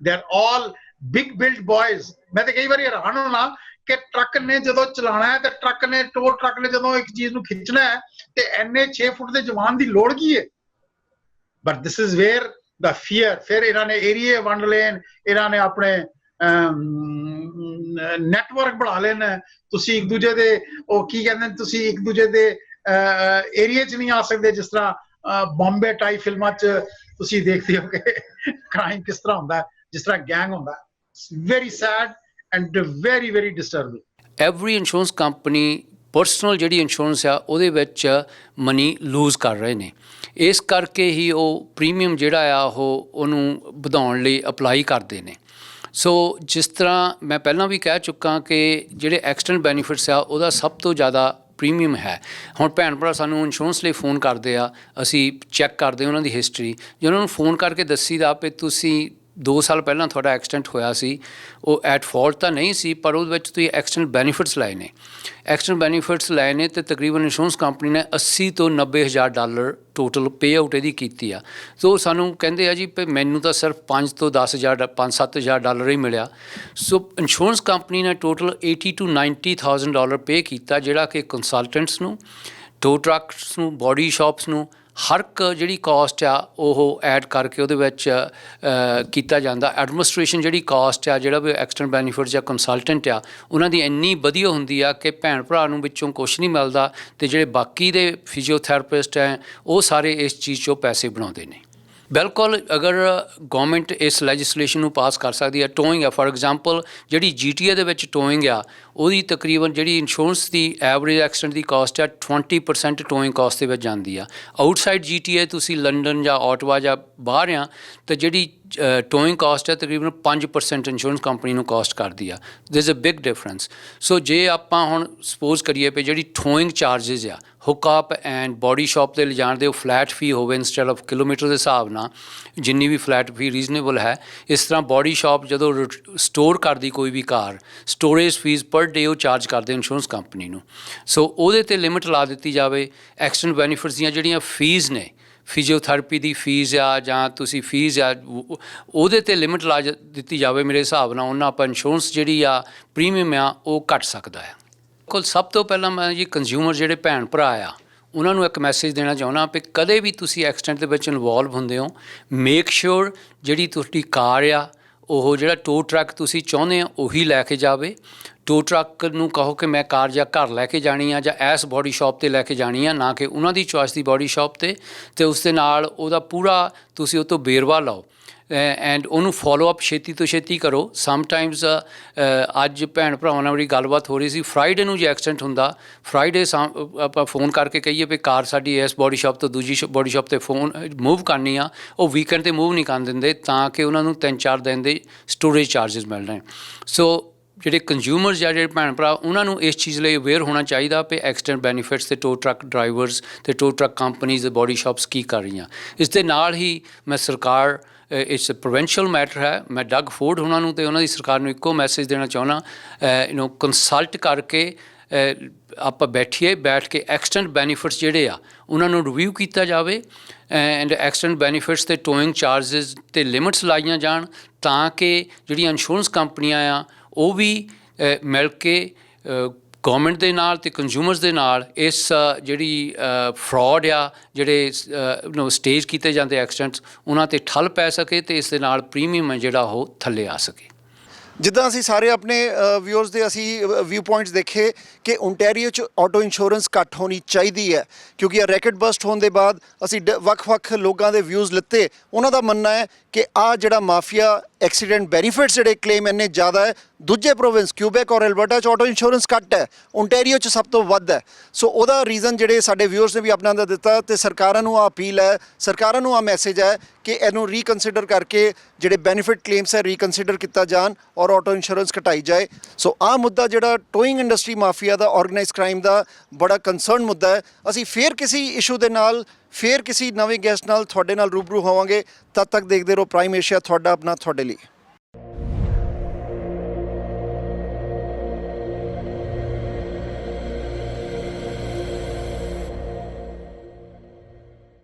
they are all big build ਬॉयਜ਼। ਮੈਂ ਤਾਂ ਕਈ ਵਾਰੀ ਹੈਰਾਨ ਹੋਣਾ ਕਿ ਟਰੱਕ ਨੇ ਜਦੋਂ ਚਲਾਉਣਾ ਹੈ ਤੇ ਟਰੱਕ ਨੇ ਜਦੋਂ ਇੱਕ ਚੀਜ਼ ਨੂੰ ਖਿੱਚਣਾ ਹੈ ਤੇ ਇੰਨੇ 6 ਫੁੱਟ ਦੇ ਜਵਾਨ ਦੀ ਲੋੜ ਕੀ ਹੈ? But this is wear the fear. ਫਿਰ ਇਹਨਾਂ ਨੇ ਏਰੀਏ ਵੰਡ ਲੈਣ, ਇਹਨਾਂ ਨੇ ਆਪਣੇ ਨੈਟਵਰਕ ਬਣਾ ਲੈਣਾ। ਤੁਸੀਂ ਇੱਕ ਦੂਜੇ ਦੇ ਉਹ ਕੀ ਕਹਿੰਦੇ ਨੇ, ਤੁਸੀਂ ਇੱਕ ਦੂਜੇ ਦੇ ਏਰੀਏ 'ਚ ਨਹੀਂ ਆ ਸਕਦੇ। ਜਿਸ ਤਰ੍ਹਾਂ ਬੰਬੇ ਟਾਈਪ ਫਿਲਮਾਂ 'ਚ ਤੁਸੀਂ ਦੇਖਦੇ ਹੋ ਕਿ ਕ੍ਰਾਈਮ ਕਿਸ ਤਰ੍ਹਾਂ ਹੁੰਦਾ ਹੈ, ਜਿਸ ਤਰ੍ਹਾਂ ਗੈਂਗ ਹੁੰਦਾ ਹੈ। Very sad and very very disturbing. Every insurance company personal ਜਿਹੜੀ ਇੰਸ਼ੋਰੈਂਸ ਆ ਉਹਦੇ ਵਿੱਚ ਮਨੀ ਲੂਜ਼ ਕਰ ਰਹੇ ਨੇ। ਇਸ ਕਰਕੇ ਹੀ ਉਹ ਪ੍ਰੀਮੀਅਮ ਜਿਹੜਾ ਆ ਉਹਨੂੰ ਵਧਾਉਣ ਲਈ ਅਪਲਾਈ ਕਰਦੇ ਨੇ। ਸੋ ਜਿਸ ਤਰ੍ਹਾਂ ਮੈਂ ਪਹਿਲਾਂ ਵੀ ਕਹਿ ਚੁੱਕਾ ਕਿ ਜਿਹੜੇ ਐਕਸੀਡੈਂਟ ਬੈਨੀਫਿਟਸ ਆ ਉਹਦਾ ਸਭ ਤੋਂ ਜ਼ਿਆਦਾ ਪ੍ਰੀਮੀਅਮ ਹੈ। ਹੁਣ ਭੈਣ ਭਰਾ ਸਾਨੂੰ ਇੰਸ਼ੋਰੈਂਸ ਲਈ ਫੋਨ ਕਰਦੇ ਆ, ਅਸੀਂ ਚੈੱਕ ਕਰਦੇ ਉਹਨਾਂ ਦੀ ਹਿਸਟਰੀ। ਜੇ ਉਹਨਾਂ ਨੂੰ ਫੋਨ ਕਰਕੇ ਦੱਸੀਦਾ ਵੀ ਤੁਸੀਂ 2 ਸਾਲ ਪਹਿਲਾਂ ਤੁਹਾਡਾ ਐਕਸੀਡੈਂਟ ਹੋਇਆ ਸੀ, ਉਹ ਐਟ ਫਾਲਟ ਤਾਂ ਨਹੀਂ ਸੀ ਪਰ ਉਹਦੇ ਵਿੱਚ ਤੁਸੀਂ ਐਕਸੀਡੈਂਟ ਬੈਨੀਫਿਟਸ ਲਏ ਨੇ। ਐਕਸੀਡੈਂਟ ਬੈਨੀਫਿਟਸ ਲਏ ਨੇ ਅਤੇ ਤਕਰੀਬਨ ਇੰਸ਼ੋਰੈਂਸ ਕੰਪਨੀ ਨੇ $80,000 ਤੋਂ $90,000 ਟੋਟਲ ਪੇ ਆਊਟ ਇਹਦੀ ਕੀਤੀ ਆ। ਸੋ ਸਾਨੂੰ ਕਹਿੰਦੇ ਆ ਜੀ ਵੀ ਮੈਨੂੰ ਤਾਂ ਸਿਰਫ $5,000 ਤੋਂ $10,000 $5,000-7,000 ਹੀ ਮਿਲਿਆ। ਸੋ ਇੰਸ਼ੋਰੈਂਸ ਕੰਪਨੀ ਨੇ ਟੋਟਲ $80,000 to $90,000 ਪੇ ਕੀਤਾ, ਜਿਹੜਾ ਕਿ ਕੰਸਲਟੈਂਟਸ ਨੂੰ, ਟੋ ਟਰੱਕਸ ਨੂੰ, ਬੋਡੀ ਸ਼ਾਪਸ ਨੂੰ, ਹਰ ਇੱਕ ਜਿਹੜੀ ਕਾਸਟ ਆ ਉਹ ਐਡ ਕਰਕੇ ਉਹਦੇ ਵਿੱਚ ਕੀਤਾ ਜਾਂਦਾ। ਐਡਮਿਨਿਸਟ੍ਰੇਸ਼ਨ ਜਿਹੜੀ ਕਾਸਟ ਆ, ਜਿਹੜਾ ਵੀ ਐਕਸੀਡੈਂਟ ਬੈਨੀਫਿਟ ਜਾਂ ਕੰਸਲਟੈਂਟ ਆ, ਉਹਨਾਂ ਦੀ ਇੰਨੀ ਵਧੀਆ ਹੁੰਦੀ ਆ ਕਿ ਭੈਣ ਭਰਾ ਨੂੰ ਵਿੱਚੋਂ ਕੁਛ ਨਹੀਂ ਮਿਲਦਾ ਅਤੇ ਜਿਹੜੇ ਬਾਕੀ ਦੇ ਫਿਜ਼ੀਓਥੈਰੇਪਿਸਟ ਹੈ ਉਹ ਸਾਰੇ ਇਸ ਚੀਜ਼ 'ਚੋਂ ਪੈਸੇ ਬਣਾਉਂਦੇ ਨੇ। ਬਿਲਕੁਲ, ਅਗਰ ਗੌਰਮੈਂਟ ਇਸ ਲੈਜਿਸਲੇਸ਼ਨ ਨੂੰ ਪਾਸ ਕਰ ਸਕਦੀ ਹੈ। ਟੋਇੰਗ ਆ ਫਾਰ ਐਗਜ਼ਾਮਪਲ, ਜਿਹੜੀ GTA ਦੇ ਵਿੱਚ ਟੋਇੰਗ ਆ ਉਹਦੀ ਤਕਰੀਬਨ ਜਿਹੜੀ ਇੰਸ਼ੋਰੈਂਸ ਦੀ ਐਵਰੇਜ ਐਕਸੀਡੈਂਟ ਦੀ ਕਾਸਟ ਆ 20% ਟੋਇੰਗ ਕਾਸਟ ਦੇ ਵਿੱਚ ਜਾਂਦੀ ਆ। ਆਊਟਸਾਈਡ GTA ਤੁਸੀਂ ਲੰਡਨ ਜਾਂ ਆਟਵਾ ਜਾਂ ਬਾਹਰ ਆ ਤਾਂ ਜਿਹੜੀ ਟੋਇੰਗ ਕਾਸਟ ਹੈ ਤਕਰੀਬਨ 5% ਇੰਸ਼ੋਰੈਂਸ ਕੰਪਨੀ ਨੂੰ ਕਾਸਟ ਕਰਦੀ ਆ। There is a big difference. So ਜੇ ਆਪਾਂ ਹੁਣ ਸਪੋਜ਼ ਕਰੀਏ ਵੀ ਜਿਹੜੀ ਟੋਇੰਗ ਚਾਰਜਿਸ ਆ ਹੁੱਕ-ਅਪ ਐਂਡ ਬੋਡੀ ਸ਼ਾਪ 'ਤੇ ਲਿਜਾਣ ਦੇ ਉਹ ਫਲੈਟ ਫੀ ਹੋਵੇ ਇੰਸਟੈਡ ਆਫ ਕਿਲੋਮੀਟਰ ਦੇ ਹਿਸਾਬ ਨਾਲ, ਜਿੰਨੀ ਵੀ ਫਲੈਟ ਫੀ ਰੀਜ਼ਨੇਬਲ ਹੈ। ਇਸ ਤਰ੍ਹਾਂ ਬੋਡੀ ਸ਼ਾਪ ਜਦੋਂ ਸਟੋਰ ਕਰਦੀ ਕੋਈ ਵੀ ਕਾਰ, ਸਟੋਰੇਜ ਫੀਸ ਪਰ ਡੇ ਉਹ ਚਾਰਜ ਕਰਦੇ ਇੰਸ਼ੋਰੈਂਸ ਕੰਪਨੀ ਨੂੰ। ਸੋ ਉਹਦੇ 'ਤੇ ਲਿਮਿਟ ਲਾ ਦਿੱਤੀ ਜਾਵੇ। ਐਕਸੀਡੈਂਟ ਬੈਨੀਫਿਟਸ ਦੀਆਂ ਜਿਹੜੀਆਂ ਫੀਸ ਨੇ, ਫਿਜ਼ੀਓਥੈਰੇਪੀ ਦੀ ਫੀਸ ਆ ਜਾਂ ਤੁਸੀਂ ਫੀਸ ਆ, ਉਹਦੇ 'ਤੇ ਲਿਮਿਟ ਲਾ ਦਿੱਤੀ ਜਾਵੇ। ਮੇਰੇ ਹਿਸਾਬ ਨਾਲ ਉਹਨਾਂ ਆਪਾਂ ਇੰਸ਼ੋਰੈਂਸ ਜਿਹੜੀ ਆ ਪ੍ਰੀਮੀਅਮ ਆ ਉਹ ਘੱਟ ਸਕਦਾ ਹੈ। ਕੋਲ ਸਭ ਤੋਂ ਪਹਿਲਾਂ ਮੈਂ ਜੀ ਕੰਜ਼ਿਊਮਰ ਜਿਹੜੇ ਭੈਣ ਭਰਾ ਆ ਉਹਨਾਂ ਨੂੰ ਇੱਕ ਮੈਸੇਜ ਦੇਣਾ ਚਾਹੁੰਦਾ ਵੀ ਕਦੇ ਵੀ ਤੁਸੀਂ ਐਕਸੀਡੈਂਟ ਦੇ ਵਿੱਚ ਇਨਵੋਲਵ ਹੁੰਦੇ ਹੋ, ਮੇਕ ਸ਼ੋਰ ਜਿਹੜੀ ਤੁਹਾਡੀ ਕਾਰ ਆ ਉਹ ਜਿਹੜਾ ਟੋ ਟਰੱਕ ਤੁਸੀਂ ਚਾਹੁੰਦੇ ਆ ਉਹੀ ਲੈ ਕੇ ਜਾਵੇ। ਟੋ ਟਰੱਕ ਨੂੰ ਕਹੋ ਕਿ ਮੈਂ ਕਾਰ ਜਾਂ ਘਰ ਲੈ ਕੇ ਜਾਣੀ ਆ ਜਾਂ ਇਸ ਬੋਡੀ ਸ਼ਾਪ 'ਤੇ ਲੈ ਕੇ ਜਾਣੀ ਆ, ਨਾ ਕਿ ਉਹਨਾਂ ਦੀ ਚੋਇਸ ਦੀ ਬੋਡੀ ਸ਼ਾਪ 'ਤੇ। ਅਤੇ ਉਸ ਦੇ ਨਾਲ ਉਹਦਾ ਪੂਰਾ ਤੁਸੀਂ ਉਹ ਤੋਂ ਵੇਰਵਾ ਲਓ ਐਂਡ ਉਹਨੂੰ ਫੋਲੋ ਅਪ ਛੇਤੀ ਤੋਂ ਛੇਤੀ ਕਰੋ। ਸਮਟਾਈਮਸ ਅੱਜ ਭੈਣ ਭਰਾਵਾਂ ਨਾਲ ਮੇਰੀ ਗੱਲਬਾਤ ਹੋ ਰਹੀ ਸੀ, ਫਰਾਈਡੇ ਨੂੰ ਜੇ ਐਕਸੀਡੈਂਟ ਹੁੰਦਾ, ਫਰਾਈਡੇ ਆਪਾਂ ਫੋਨ ਕਰਕੇ ਕਹੀਏ ਵੀ ਕਾਰ ਸਾਡੀ ਇਸ ਬੋਡੀ ਸ਼ਾਪ ਤੋਂ ਦੂਜੀ ਬੋਡੀ ਸ਼ਾਪ 'ਤੇ ਮੂਵ ਕਰਨੀ ਆ, ਉਹ ਵੀਕਐਂਡ 'ਤੇ ਮੂਵ ਨਹੀਂ ਕਰਨ ਦਿੰਦੇ ਤਾਂ ਕਿ ਉਹਨਾਂ ਨੂੰ 3-4 ਦਿਨ ਦੇ ਸਟੋਰੇਜ ਚਾਰਜਿਸ ਮਿਲ ਰਹੇ। ਸੋ ਜਿਹੜੇ ਕੰਜ਼ਿਊਮਰਸ ਜਾਂ ਜਿਹੜੇ ਭੈਣ ਭਰਾ ਉਹਨਾਂ ਨੂੰ ਇਸ ਚੀਜ਼ ਲਈ ਅਵੇਅਰ ਹੋਣਾ ਚਾਹੀਦਾ ਵੀ ਐਕਸੀਡੈਂਟ ਬੈਨੀਫਿਟਸ ਅਤੇ ਟੋ ਟਰੱਕ ਡਰਾਈਵਰਸ ਅਤੇ tow truck companies body shops ਕੀ ਕਰ ਰਹੀਆਂ। ਇਸ ਦੇ ਨਾਲ ਹੀ ਮੈਂ ਸਰਕਾਰ, ਇਟਸ ਪ੍ਰੋਵਿੰਸ਼ੀਅਲ ਮੈਟਰ ਹੈ, ਮੈਂ ਡਗ ਫੋਰਡ ਉਹਨਾਂ ਨੂੰ ਅਤੇ ਉਹਨਾਂ ਦੀ ਸਰਕਾਰ ਨੂੰ ਇੱਕੋ ਮੈਸੇਜ ਦੇਣਾ ਚਾਹੁੰਦਾ, ਕੰਸਲਟ ਕਰਕੇ ਆਪਾਂ ਬੈਠ ਕੇ ਐਕਸੀਡੈਂਟ ਬੈਨੀਫਿਟਸ ਜਿਹੜੇ ਆ ਉਹਨਾਂ ਨੂੰ ਰਿਵਿਊ ਕੀਤਾ ਜਾਵੇ ਐਂਡ ਐਕਸੀਡੈਂਟ ਬੈਨੀਫਿਟਸ ਅਤੇ ਟੋਇੰਗ ਚਾਰਜਿਸ 'ਤੇ ਲਿਮਿਟਸ ਲਾਈਆਂ ਜਾਣ ਤਾਂ ਕਿ ਜਿਹੜੀਆਂ ਇੰਸ਼ੋਰੈਂਸ ਕੰਪਨੀਆਂ ਆ ਉਹ ਵੀ ਮਿਲ ਕੇ ਗੌਰਮੈਂਟ ਦੇ ਨਾਲ ਅਤੇ ਕੰਜ਼ਿਊਮਰਸ ਦੇ ਨਾਲ ਇਸ ਜਿਹੜੀ ਫਰੋਡ ਆ, ਜਿਹੜੇ ਸਟੇਜ ਕੀਤੇ ਜਾਂਦੇ ਐਕਸੀਡੈਂਟਸ, ਉਹਨਾਂ 'ਤੇ ਠੱਲ ਪੈ ਸਕੇ ਅਤੇ ਇਸ ਦੇ ਨਾਲ ਪ੍ਰੀਮੀਅਮ ਹੈ ਜਿਹੜਾ ਉਹ ਥੱਲੇ ਆ ਸਕੇ। ਜਿੱਦਾਂ ਅਸੀਂ ਸਾਰੇ ਆਪਣੇ ਵਿਊਅਰਸ ਦੇ ਅਸੀਂ ਵਿਊ ਪੁਆਇੰਟਸ ਦੇਖੇ ਕਿ ਓਨਟਾਰੀਓ 'ਚ ਆਟੋ ਇੰਸ਼ੋਰੈਂਸ ਘੱਟ ਹੋਣੀ ਚਾਹੀਦੀ ਹੈ, ਕਿਉਂਕਿ ਇਹ ਰੈਕਟ ਬਸਟ ਹੋਣ ਦੇ ਬਾਅਦ ਅਸੀਂ ਵੱਖ-ਵੱਖ ਲੋਕਾਂ ਦੇ ਵਿਊਜ਼ ਲਿੱਤੇ। ਉਹਨਾਂ ਦਾ ਮੰਨਣਾ ਹੈ ਕਿ ਆਹ ਜਿਹੜਾ ਮਾਫੀਆ ਐਕਸੀਡੈਂਟ ਬੈਨੀਫਿਟਸ ਜਿਹੜੇ ਕਲੇਮ ਇੰਨੇ ਜ਼ਿਆਦਾ ਹੈ, ਦੂਜੇ ਪ੍ਰੋਵਿੰਸ ਕਿਊਬੈਕ ਔਰ ਐਲਬਰਟਾ 'ਚ ਆਟੋ ਇੰਸ਼ੋਰੈਂਸ ਘੱਟ ਹੈ, ਓਨਟਾਰੀਓ 'ਚ ਸਭ ਤੋਂ ਵੱਧ ਹੈ। ਸੋ ਉਹਦਾ ਰੀਜ਼ਨ ਜਿਹੜੇ ਸਾਡੇ ਵਿਊਅਰਸ ਨੇ ਵੀ ਆਪਣਾ ਦਾ ਦਿੱਤਾ ਅਤੇ ਸਰਕਾਰਾਂ ਨੂੰ ਆ ਅਪੀਲ ਹੈ, ਸਰਕਾਰਾਂ ਨੂੰ ਆ ਮੈਸੇਜ ਹੈ ਕਿ ਇਹਨੂੰ ਰੀਕਨਸੀਡਰ ਕਰਕੇ ਜਿਹੜੇ ਬੈਨੀਫਿਟ ਕਲੇਮਸ ਹੈ ਰੀਕਨਸੀਡਰ ਕੀਤਾ ਜਾਣ ਔਰ ਆਟੋ ਇੰਸ਼ੋਰੈਂਸ ਘਟਾਈ ਜਾਏ। ਸੋ ਆਹ ਮੁੱਦਾ ਜਿਹੜਾ ਟੋਇੰਗ ਇੰਡਸਟਰੀ ਮਾਫੀਆ ਦਾ, ਆਰਗੇਨਾਈਜ਼ ਕ੍ਰਾਈਮ ਦਾ ਬੜਾ ਕੰਸਰਨ ਮੁੱਦਾ ਹੈ। ਅਸੀਂ ਫੇਰ ਕਿਸੇ ਇਸ਼ੂ ਦੇ ਨਾਲ, ਫੇਰ ਕਿਸੇ ਨਵੇਂ ਗੈਸਟ ਨਾਲ ਤੁਹਾਡੇ ਨਾਲ ਰੂਬਰੂ ਹੋਵਾਂਗੇ। ਤਦ ਤੱਕ ਦੇਖਦੇ ਰਹੋ ਪ੍ਰਾਈਮ ਏਸ਼ੀਆ, ਤੁਹਾਡਾ ਆਪਣਾ ਤੁਹਾਡੇ ਲਈ।